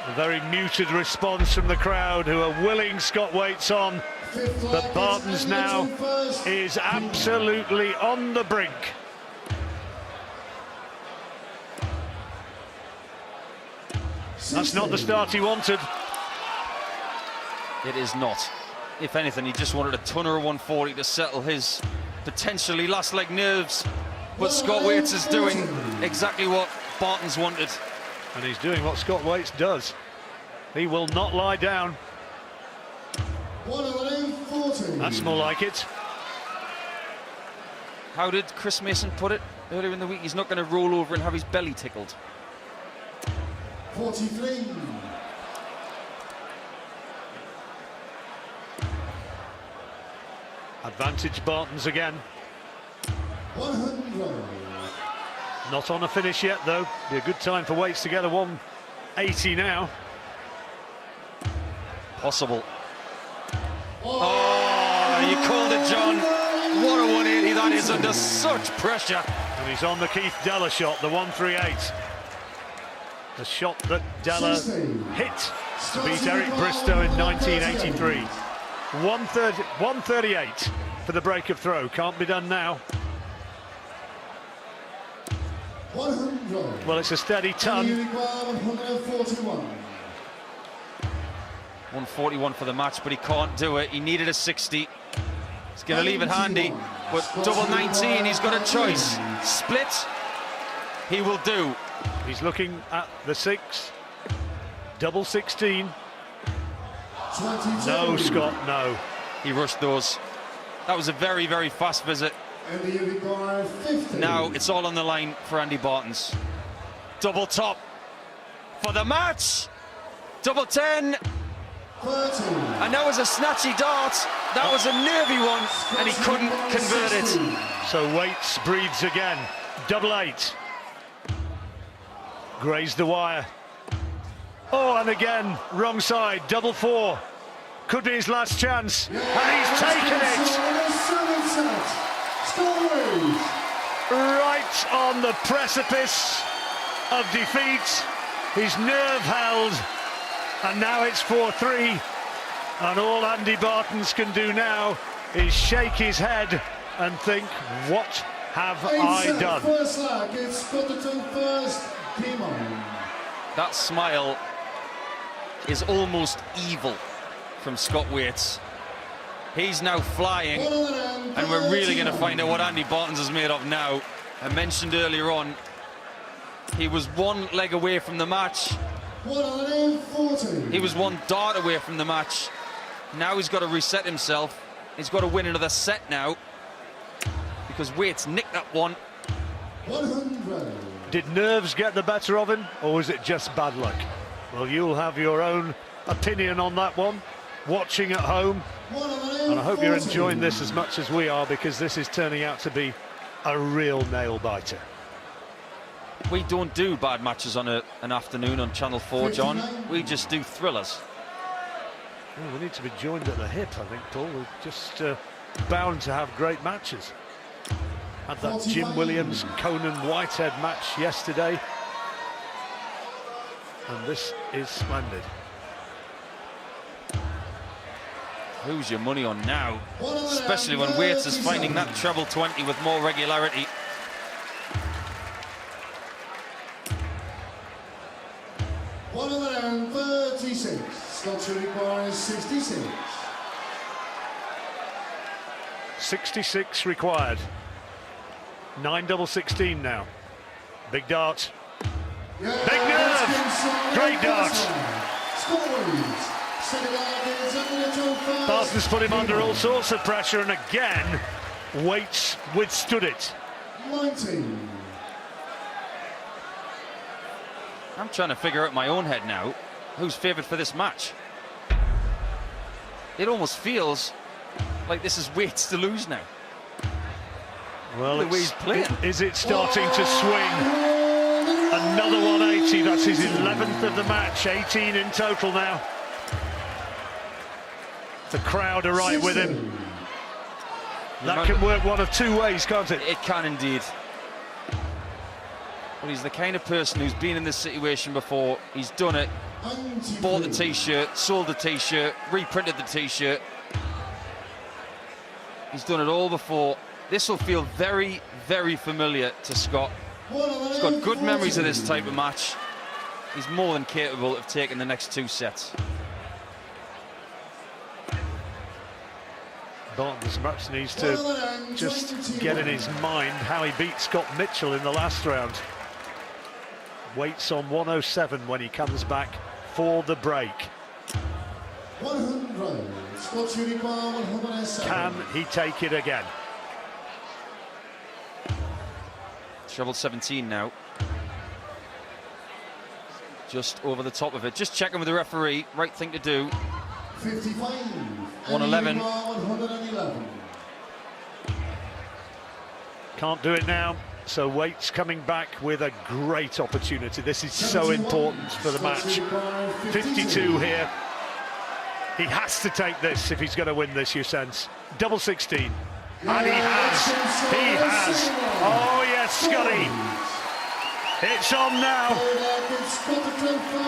A very muted response from the crowd, who are willing Scott Baetens on. But Baetens now is absolutely on the brink. That's not the start he wanted. It is not. If anything, he just wanted a tonner of 140 to settle his potentially last leg nerves. But Scott Baetens is doing exactly what Baetens wanted. And he's doing what Scott Baetens does. He will not lie down. 140. That's more like it. How did Chris Mason put it earlier in the week? He's not going to roll over and have his belly tickled. 43. Advantage Baetens again. 100. Not on a finish yet, though. Be a good time for Baetens to get a 180 now. Possible. Oh, you called it, John. What a 180 that is, under such pressure. And he's on the Keith Della shot, the 138. The shot that Della hit to beat Eric Bristow in 1983. 138 for the break of throw. Can't be done now. 100. Well, it's a steady ton. 141. 141 for the match, but he can't do it. He needed a 60. He's going to leave it handy, but double 19, he's got a choice. Split, he will do. He's looking at the 6. Double 16. 22. No, Scott, no. He rushed those. That was a very, very fast visit. And the Uruguay 50. Now it's all on the line for Andy Baetens. Double top for the match. Double 10. 30. And that was a snatchy dart. That was a nervy one, and he couldn't convert it. So Baetens breathes again. Double 8. Grazed the wire. Oh, and again, wrong side. Double 4. Could be his last chance. And he's taken it. Right on the precipice of defeat. His nerve held. And now it's 4-3. And all Andy Baetens can do now is shake his head and think, what have I done? First leg, it's quarter to first, game on. That smile is almost evil from Scott Baetens. He's now flying, and we're really going to find out what Andy Baetens is made of now. I mentioned earlier on, he was one leg away from the match. 140. He was one dart away from the match. Now he's got to reset himself. He's got to win another set now, because Baetens nicked that one. 100. Did nerves get the better of him, or was it just bad luck? Well, you'll have your own opinion on that one, watching at home. And I hope you're enjoying this as much as we are, because this is turning out to be a real nail-biter. We don't do bad matches on an afternoon on Channel 4, John. We just do thrillers. Well, we need to be joined at the hip, I think, Paul. We're just bound to have great matches. Had that Jim Williams, Conan Whitehead match yesterday. And this is splendid. Who's your money on now? Especially when Baetens is finding that treble 20 with more regularity. $136. Scott requires 66. 66 required. 9 double 16 now. Big dart. Yeah, Big nerve. Great dart. Baetens put him under all sorts of pressure, and again, Baetens withstood it. 19. I'm trying to figure out in my own head now who's favoured for this match. It almost feels like this is Baetens to lose now. Well, the way he's playing. Is it starting to swing? Another 180. That's his 11th of the match. 18 in total now. The crowd are right with him. That can work one of two ways, can't it? It can indeed. But he's the kind of person who's been in this situation before. He's done it. Bought the t-shirt, sold the t-shirt, reprinted the t-shirt. He's done it all before. This will feel very, very familiar to Scott. He's got good memories of this type of match. He's more than capable of taking the next two sets. Baetens perhaps needs to just get in his mind how he beat Scott Mitchell in the last round. Waits on 107 when he comes back for the break. 100. Scott requires 107. Can he take it again? Treble 17 now. Just over the top of it. Just checking with the referee. Right thing to do. 55. 111. 111. Can't do it now. So Baetens coming back with a great opportunity. This is so important for the match. 52 here. He has to take this if he's going to win this, you sense. Double 16. And he has. He has. Oh, yes, Scotty. It's on now.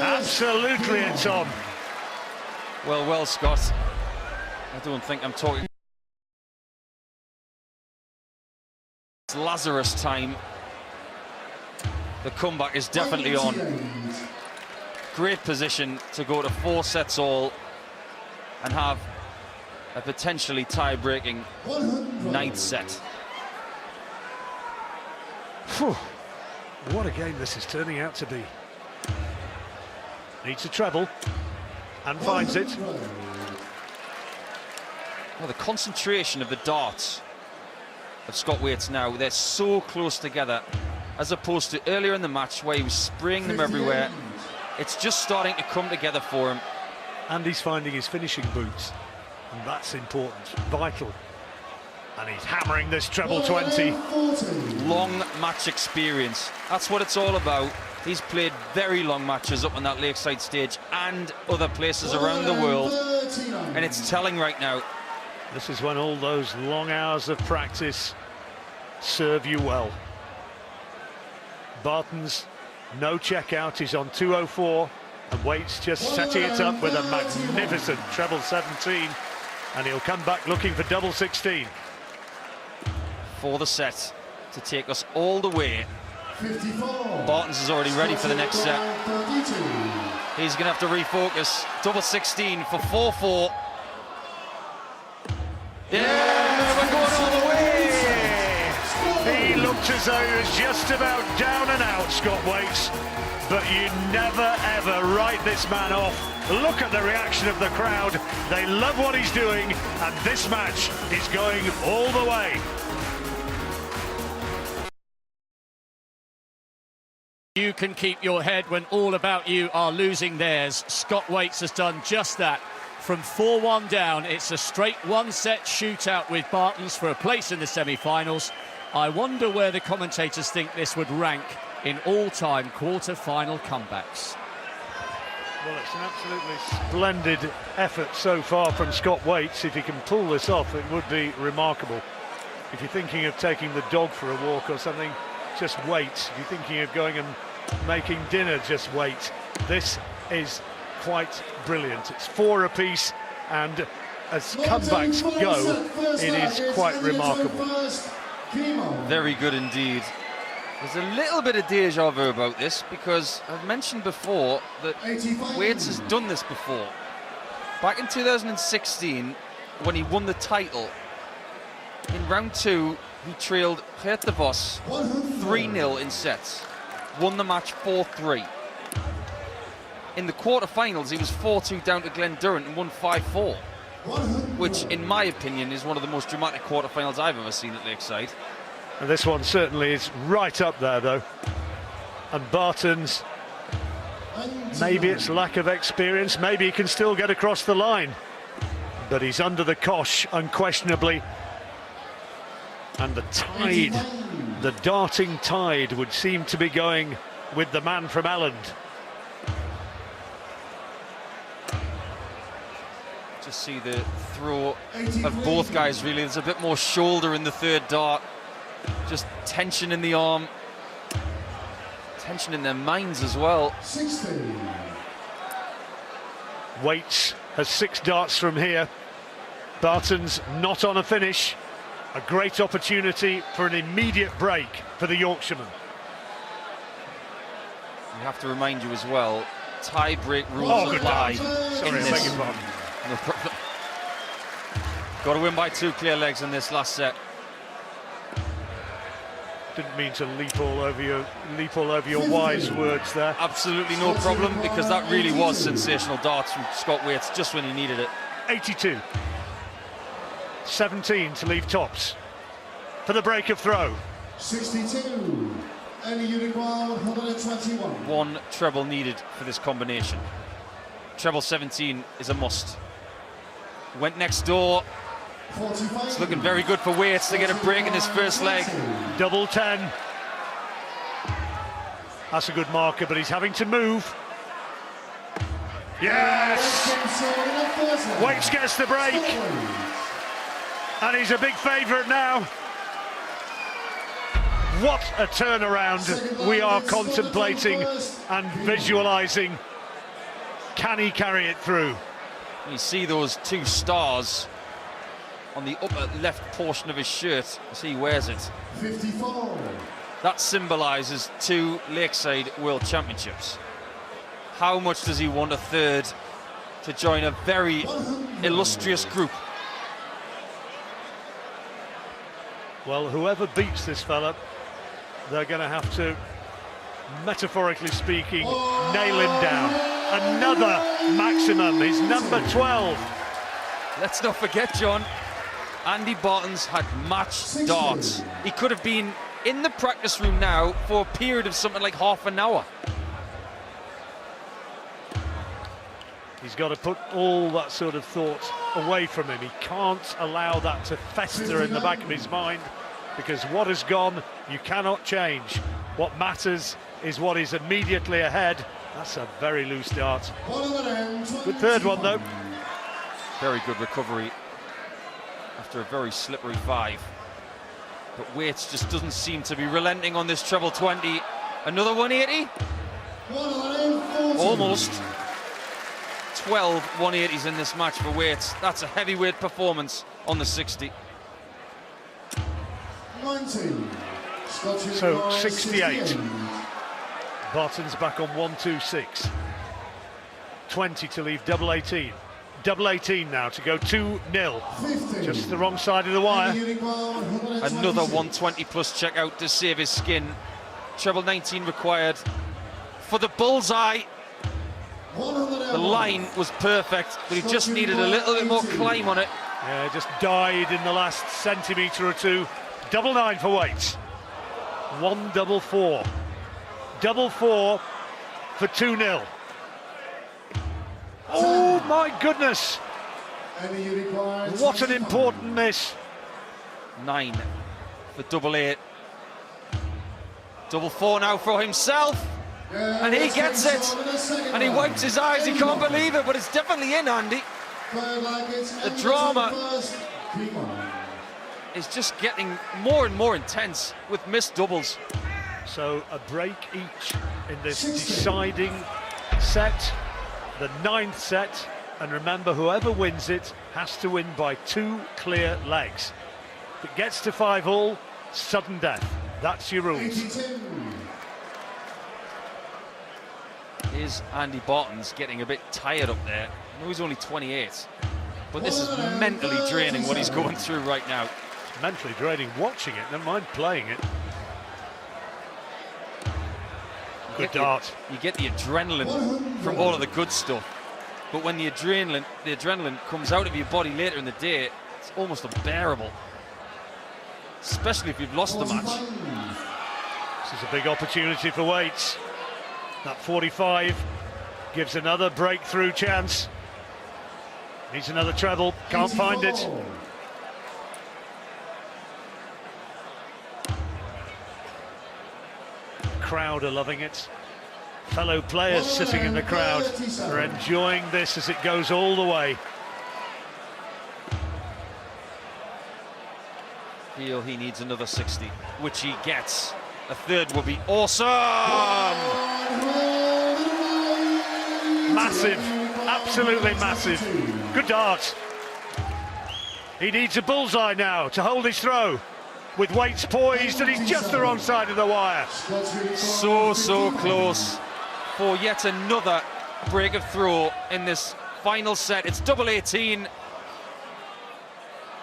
Absolutely, it's on. Well, Scott. I don't think I'm talking. It's Lazarus time. The comeback is definitely on. Great position to go to 4 sets all and have a potentially tie-breaking 9th set. Whew. What a game this is turning out to be. Needs a treble and finds it. Well, the concentration of the darts of Scott Baetens now, they're so close together, as opposed to earlier in the match where he was spraying them everywhere. It's just starting to come together for him. And he's finding his finishing boots, and that's important, vital. And he's hammering this treble 20. Long match experience, that's what it's all about. He's played very long matches up on that lakeside stage and other places around the world, and it's telling right now. This is when all those long hours of practice serve you well. Baetens, no check out, he's on 204. And Waits just setting it up with a magnificent treble 17, and he'll come back looking for double 16. For the set to take us all the way. 54. Baetens is already ready for the next set. 32. He's going to have to refocus. Double 16 for 4-4. Yeah, we're going all the way. He looked as though he was just about down and out, Scott Waits. But you never, ever write this man off. Look at the reaction of the crowd. They love what he's doing, and this match is going all the way. You can keep your head when all about you are losing theirs. Scott Waits has done just that. From 4-1 down, it's a straight one-set shootout with Baetens for a place in the semi-finals. I wonder where the commentators think this would rank in all-time quarter-final comebacks. Well, it's an absolutely splendid effort so far from Scott Waits. If he can pull this off, it would be remarkable. If you're thinking of taking the dog for a walk or something, just wait. If you're thinking of going and making dinner, just wait. This is quite brilliant. It's 4 apiece, and as comebacks go, it is quite remarkable. Very good indeed. There's a little bit of deja vu about this, because I've mentioned before that Waits has done this before. Back in 2016, when he won the title, in round 2, he trailed Geert de Vos 3-0 in sets, won the match 4-3. In the quarterfinals, he was 4-2 down to Glenn Durrant and won 5-4, which, in my opinion, is one of the most dramatic quarterfinals I've ever seen at Lakeside. And this one certainly is right up there, though. And Baetens, maybe it's lack of experience, maybe he can still get across the line. But he's under the cosh, unquestionably. And the tide, the darting tide, would seem to be going with the man from Elland. Just see the throw of both guys, really. There's a bit more shoulder in the third dart. Just tension in the arm. Tension in their minds as well. 60. Waits has 6 darts from here. Baetens not on a finish. A great opportunity for an immediate break for the Yorkshireman. We have to remind you as well, tie-break rules apply. Sorry, I beg your pardon. No problem. Got to win by 2 clear legs in this last set. Didn't mean to leap all over your wise words there. Absolutely no problem, because that really was sensational darts from Scott Waits just when he needed it. 82. 17 to leave tops for the break of throw. 62. Any unicorn, 121. 1 treble needed for this combination. Treble 17 is a must. Went next door. 45. It's looking very good for Waits to get a break in his first leg. Double 10. That's a good marker, but he's having to move. Yes! Waits gets the break. And he's a big favourite now. What a turnaround we are contemplating and visualising. Can he carry it through? You see those 2 stars on the upper left portion of his shirt as he wears it. 54. That symbolises 2 Lakeside World Championships. How much does he want a third to join a very illustrious group? Well, whoever beats this fella, they're going to have to, metaphorically speaking, nail him down. Another maximum, his number 12. Let's not forget, John, Andy Baetens had match darts. He could have been in the practice room now for a period of something like half an hour. He's got to put all that sort of thought away from him. He can't allow that to fester in the back of his mind, because what has gone, you cannot change. What matters is what is immediately ahead. That's a very loose dart. Good third one, though. Very good recovery after a very slippery 5. But Waits just doesn't seem to be relenting on this treble 20. Another 180. Almost. 12 180s in this match for weights. That's a heavyweight performance on the 60. 19. So 68. Baetens back on 126. 20 to leave double 18. Double 18 now to go 2-0. Just the wrong side of the wire. Another 120 plus checkout to save his skin. Treble 19 required for the bullseye. The line was perfect, but he just needed a little bit more climb on it. Yeah, just died in the last centimetre or two. Double 9 for weights. 144. Double 4 for 2-0. Oh my goodness! What an important miss. 9 for double 8. Double 4 now for himself. And he gets it. And he wipes his eyes. He can't believe it, but it's definitely in, Andy. The drama is just getting more and more intense with missed doubles. So a break each in this deciding set, the 9th set, and remember, whoever wins it has to win by 2 clear legs. If it gets to 5-all, sudden death. That's your rules. Is Andy Baetens getting a bit tired up there? I know he's only 28, but this is mentally draining what he's going through right now. It's mentally draining watching it, never mind playing it. Good dart. You get the adrenaline from all of the good stuff, but when the adrenaline comes out of your body later in the day, it's almost unbearable, especially if you've lost the match. This is a big opportunity for weights. That 45 gives another breakthrough chance. Needs another treble, can't find it. Crowd are loving it. Fellow players sitting in the crowd are enjoying this as it goes all the way. Feel he needs another 60, which he gets. A third would be awesome. Massive, absolutely massive. Good dart. He needs a bullseye now to hold his throw. With weights poised, and he's just the wrong side of the wire. So close for yet another break of throw in this final set. It's double 18.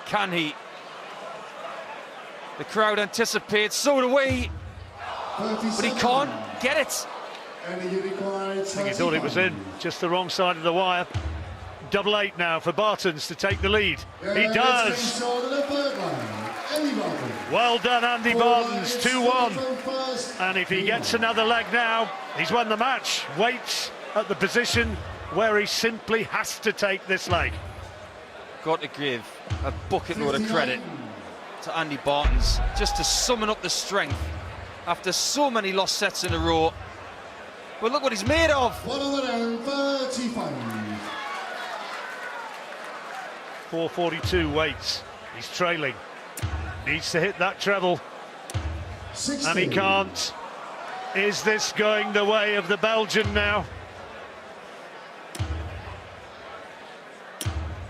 Can he? The crowd anticipates, so do we. But he can't get it. I think he thought it was in, just the wrong side of the wire. Double 8 now for Baetens to take the lead. He does. Well done, Andy Baetens, 2-1. And if he gets another leg now, he's won the match. Waits at the position where he simply has to take this leg. Got to give a bucket load of credit to Andy Baetens just to summon up the strength after so many lost sets in a row. Well, look what he's made of. 442 weights. He's trailing. Needs to hit that treble. 60. And he can't. Is this going the way of the Belgian now?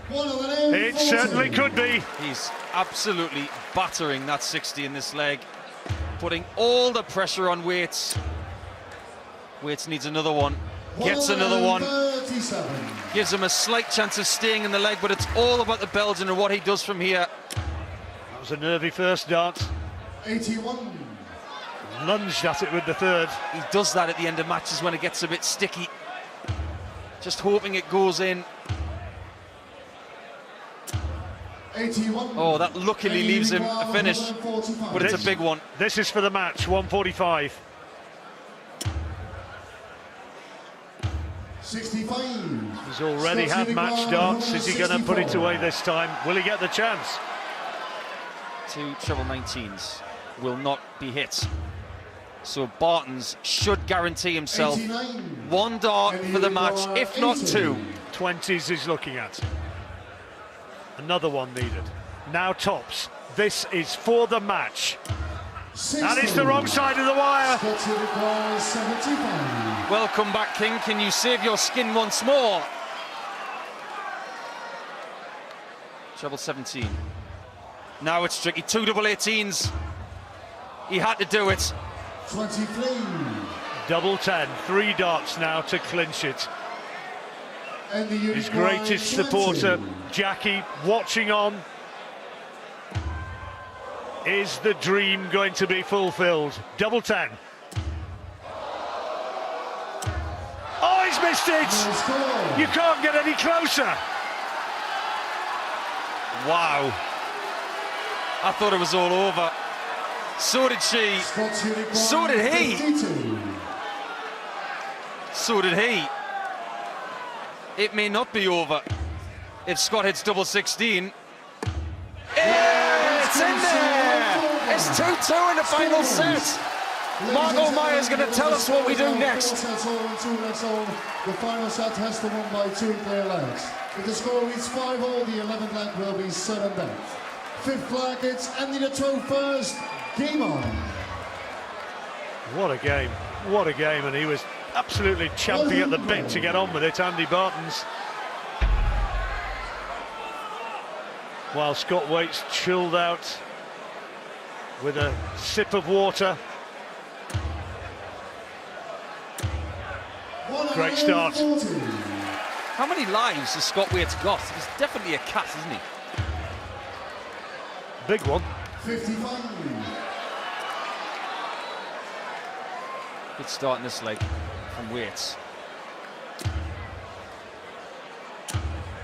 It certainly could be. He's absolutely battering that 60 in this leg, putting all the pressure on Waits. Waits needs another one, gets another one, gives him a slight chance of staying in the leg, but it's all about the Belgian and what he does from here. That was a nervy first dart. 81. Lunged at it with the third. He does that at the end of matches when it gets a bit sticky. Just hoping it goes in. 81. Oh, that luckily leaves him a finish, but it's a big one. This is for the match, 145. 65. He's already had match darts. Is he going to put it away this time? Will he get the chance? 2 treble 19s will not be hit. So Baetens should guarantee himself 89. 1 dart for the match, if not 2. 20s he's looking at. Another one needed. Now tops. This is for the match. 60. And it's the wrong side of the wire. 75. Welcome back, King. Can you save your skin once more? Treble 17. Now it's tricky. 2 double 18s. He had to do it. 23. Double 10, 3 darts now to clinch it. And the His greatest supporter, Jackie, watching on. Is the dream going to be fulfilled? Double 10. Oh, he's missed it! You can't get any closer. Wow. I thought it was all over. So did she. So did he. 52. So did he. It may not be over if Scott hits double 16. Yeah, it's in there. It's 2-2 in the final set. Margot Meyer's going to tell us what we do next. The final set has to win by 2 clear legs. If the score is 5-all, the 11th leg will be 7 back. 5th leg, it's Andy the 12 first. Game on. What a game. What a game. And he was absolutely champing at the bit to get on with it, Andy Baetens. While Scott Waits chilled out with a sip of water. Great start. How many lives has Scott Waits got? He's definitely a cat, isn't he? Big one. 55. Good start in this leg from Waits.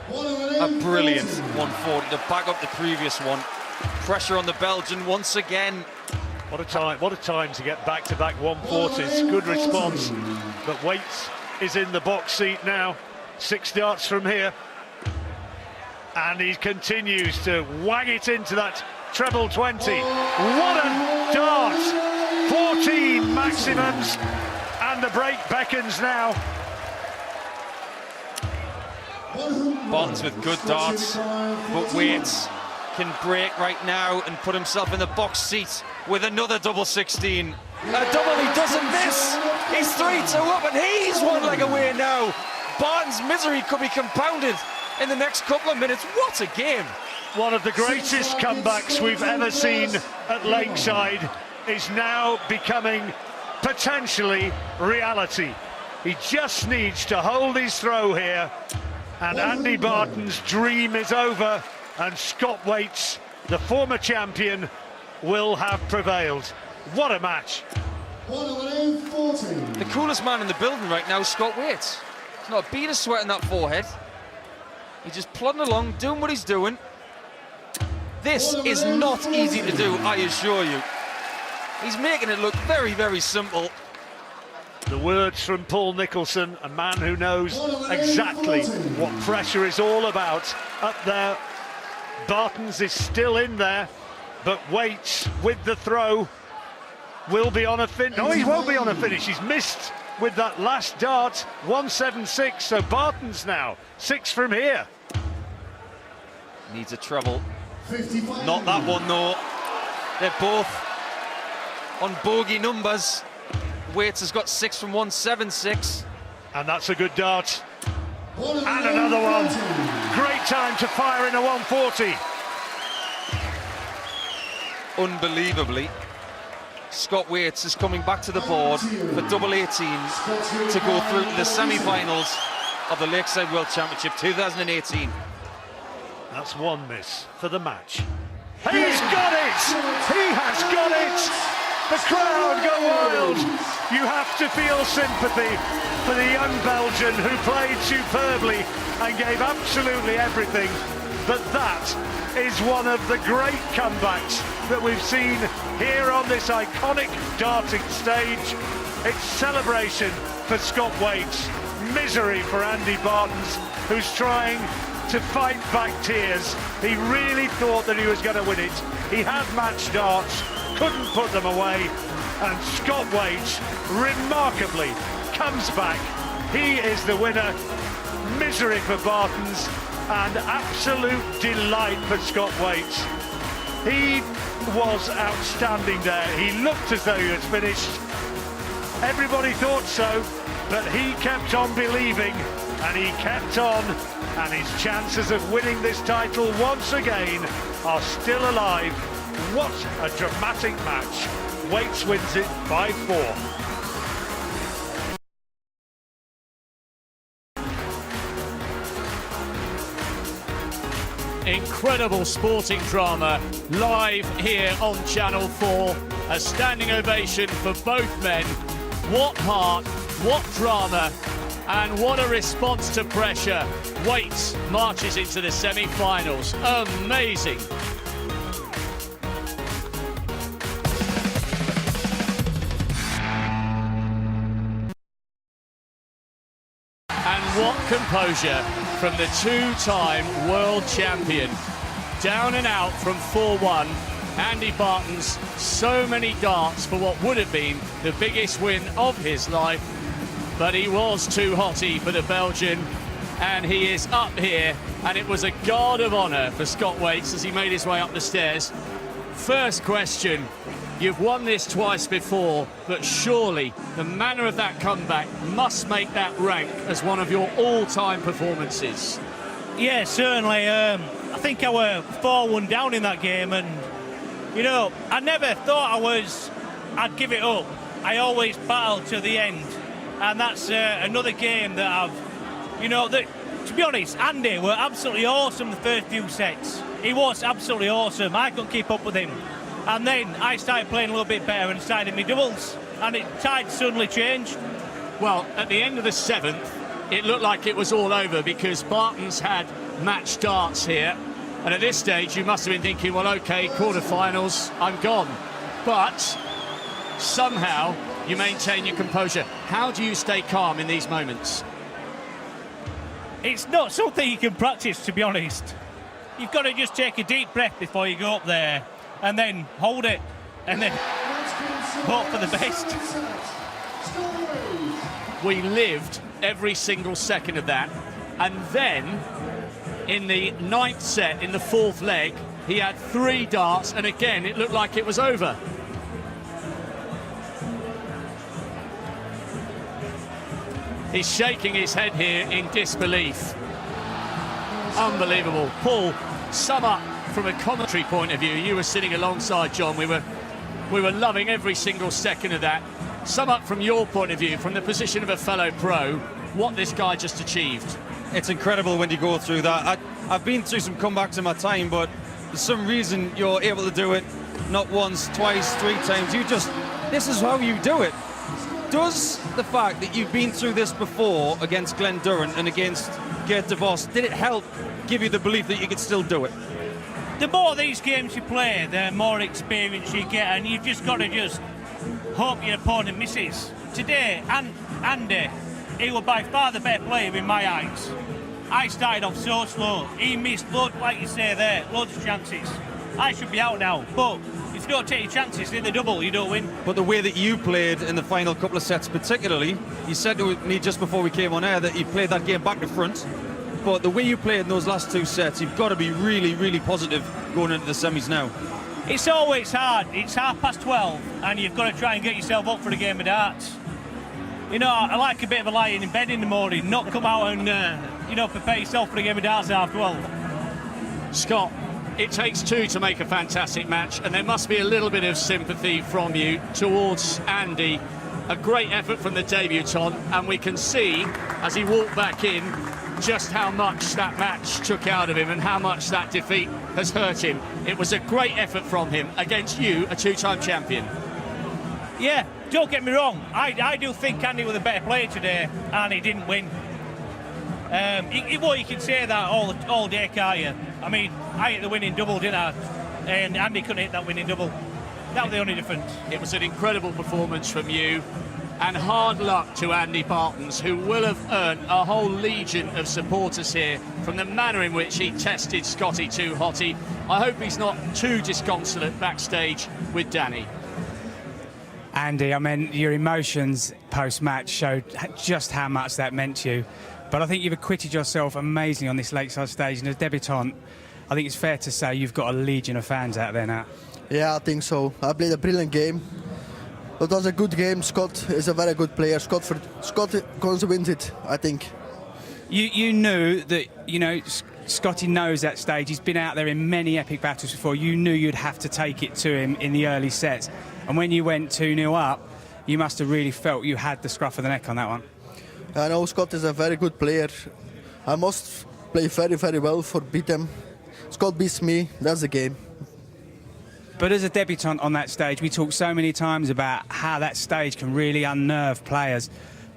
A brilliant 140 to back up the previous one. Pressure on the Belgian once again. What a time to get back-to-back 140s. Good response. But Waits is in the box seat now. 6 darts from here. And he continues to wang it into that treble 20. What a dart! 14 maximums. And the break beckons now. Baetens with good darts, but Waits can break right now and put himself in the box seat with another double 16. A double he doesn't miss. He's 3-2 up and he's 1 leg away now. Baetens' misery could be compounded in the next couple of minutes. What a game. One of the greatest comebacks we've ever seen at Lakeside is now becoming potentially reality. He just needs to hold his throw here, and Andy Baetens' dream is over, and Scott Waits, the former champion, will have prevailed. What a match. The coolest man in the building right now is Scott Waits. There's not a bead of sweat in that forehead. He's just plodding along, doing what he's doing. This is not easy to do, I assure you. He's making it look very, very simple. The words from Paul Nicholson, a man who knows exactly what pressure is all about. Up there, Baetens is still in there, but Waits with the throw will be on a finish. No, he won't be on a finish. He's missed with that last dart. 176, so Baetens now 6 from here. Needs a treble. 55. Not that one though. They're both on bogey numbers. Waits has got 6 from 176. And that's a good dart. And another one. Great time to fire in a 140. Unbelievably, Scott Waits is coming back to the board for double 18s to go through to the semi-finals of the Lakeside World Championship 2018. That's 1 miss for the match. He's got it! He has got it! The crowd go wild. You have to feel sympathy for the young Belgian who played superbly and gave absolutely everything. But that is one of the great comebacks that we've seen here on this iconic darting stage. It's celebration for Scott Waits, misery for Andy Baetens, who's trying to fight back tears. He really thought that he was going to win it. He had match darts, couldn't put them away, and Scott Waits remarkably comes back. He is the winner. Misery for Baetens and absolute delight for Scott Waits. He was outstanding there. He looked as though he was finished. Everybody thought so. but he kept on believing, and he kept on, and his chances of winning this title once again are still alive. What a dramatic match. Waits wins it by 4. Incredible sporting drama live here on Channel 4. A standing ovation for both men. What heart, what drama, and what a response to pressure. Waits marches into the semi-finals. Amazing. And what composure from the two-time world champion. Down and out from 4-1. Andy Baetens, so many darts for what would have been the biggest win of his life. But he was too hotty for the Belgian, and he is up here, and it was a guard of honour for Scott Waits as he made his way up the stairs. First question, you've won this twice before, but surely the manner of that comeback must make that rank as one of your all-time performances. Yeah, certainly. I think I were 4-1 down in that game, and, you know, I never thought I'd give it up. I always battled to the end, and that's another game that I've, you know, to be honest, Andy were absolutely awesome the first few sets. He was absolutely awesome. I couldn't keep up with him. And then I started playing a little bit better and decided my doubles, and tide suddenly changed. Well, at the end of the 7th, it looked like it was all over because Baetens had match darts here. And at this stage, you must have been thinking, well, OK, quarterfinals, I'm gone. But somehow you maintain your composure. How do you stay calm in these moments? It's not something you can practice, to be honest. You've got to just take a deep breath before you go up there, and then hold it, and then hope for the best. We lived every single second of that. And then, in the 9th set, in the 4th leg, he had 3 darts, and again, it looked like it was over. He's shaking his head here in disbelief. Unbelievable. Paul, sum up from a commentary point of view. You were sitting alongside John. We were loving every single second of that. Sum up from your point of view, from the position of a fellow pro, what this guy just achieved. It's incredible when you go through that. I've been through some comebacks in my time, but for some reason you're able to do it not once, twice, 3 times. This is how you do it. Does the fact that you've been through this before against Glenn Durrant and against Geert de Vos, did it help give you the belief that you could still do it? The more these games you play, the more experience you get, and you've just got to just hope your opponent misses. Today, Andy, he was by far the better player in my eyes. I started off so slow. He missed loads, like you say there, loads of chances. I should be out now, but if you don't take your chances in the double, you don't win. But the way that you played in the final couple of sets particularly, you said to me just before we came on air that you played that game back to front, but the way you played in those last 2 sets, you've got to be really, really positive going into the semis now. It's always hard. It's 12:30, and you've got to try and get yourself up for the game of darts. You know, I like a bit of a lying in bed in the morning, not come out and, you know, prepare yourself for the game of darts at 12:30. Scott, it takes 2 to make a fantastic match, and there must be a little bit of sympathy from you towards Andy. A great effort from the debutant, and we can see, as he walked back in, just how much that match took out of him and how much that defeat has hurt him. It was a great effort from him against you, a 2-time champion. Yeah, don't get me wrong. I do think Andy was a better player today, and he didn't win. Well, you can say that all day, can't you? I mean, I hit the winning double, didn't I? And Andy couldn't hit that winning double. That was the only difference. It was an incredible performance from you, and hard luck to Andy Baetens, who will have earned a whole legion of supporters here from the manner in which he tested Scotty too hotty. I hope he's not too disconsolate backstage with Danny. Andy, I mean, your emotions post-match showed just how much that meant to you. But I think you've acquitted yourself amazingly on this lakeside stage. And as debutant, I think it's fair to say you've got a legion of fans out there now. Yeah, I think so. I played a brilliant game. It was a good game. Scott is a very good player. Scott going to win it, I think. You knew that, you know, Scotty knows that stage. He's been out there in many epic battles before. You knew you'd have to take it to him in the early sets. And when you went 2-0 up, you must have really felt you had the scruff of the neck on that one. I know Scott is a very good player. I must play very, very well for beat him. Scott beats me, that's the game. But as a debutant on that stage, we talked so many times about how that stage can really unnerve players.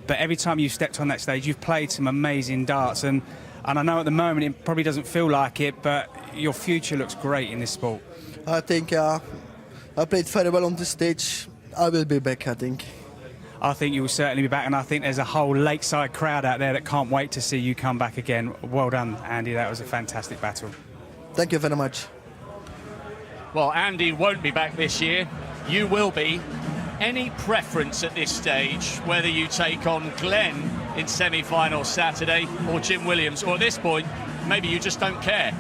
But every time you've stepped on that stage, you've played some amazing darts. And I know at the moment it probably doesn't feel like it, but your future looks great in this sport. I think I played very well on this stage. I will be back, I think. I think you will certainly be back, and I think there's a whole Lakeside crowd out there that can't wait to see you come back again. Well done, Andy. That was a fantastic battle. Thank you very much. Well, Andy won't be back this year. You will be. Any preference at this stage, whether you take on Glenn in semi-final Saturday or Jim Williams, or at this point, maybe you just don't care?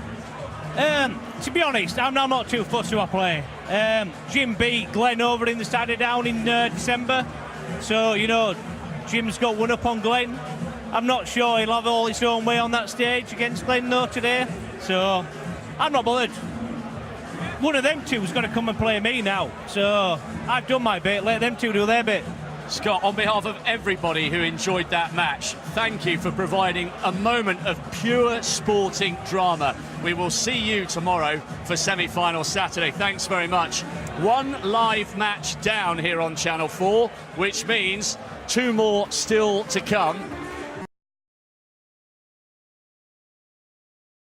To be honest, I'm not too fussed who I play. Jim beat Glenn over in the Saturday down in December. So, you know, Jim's got one up on Glenn. I'm not sure he'll have all his own way on that stage against Glenn, though, today. So, I'm not bothered. One of them two's got to come and play me now. So, I've done my bit. Let them two do their bit. Scott, on behalf of everybody who enjoyed that match, thank you for providing a moment of pure sporting drama. We will see you tomorrow for semi-final Saturday. Thanks very much. One live match down here on Channel 4, which means two more still to come.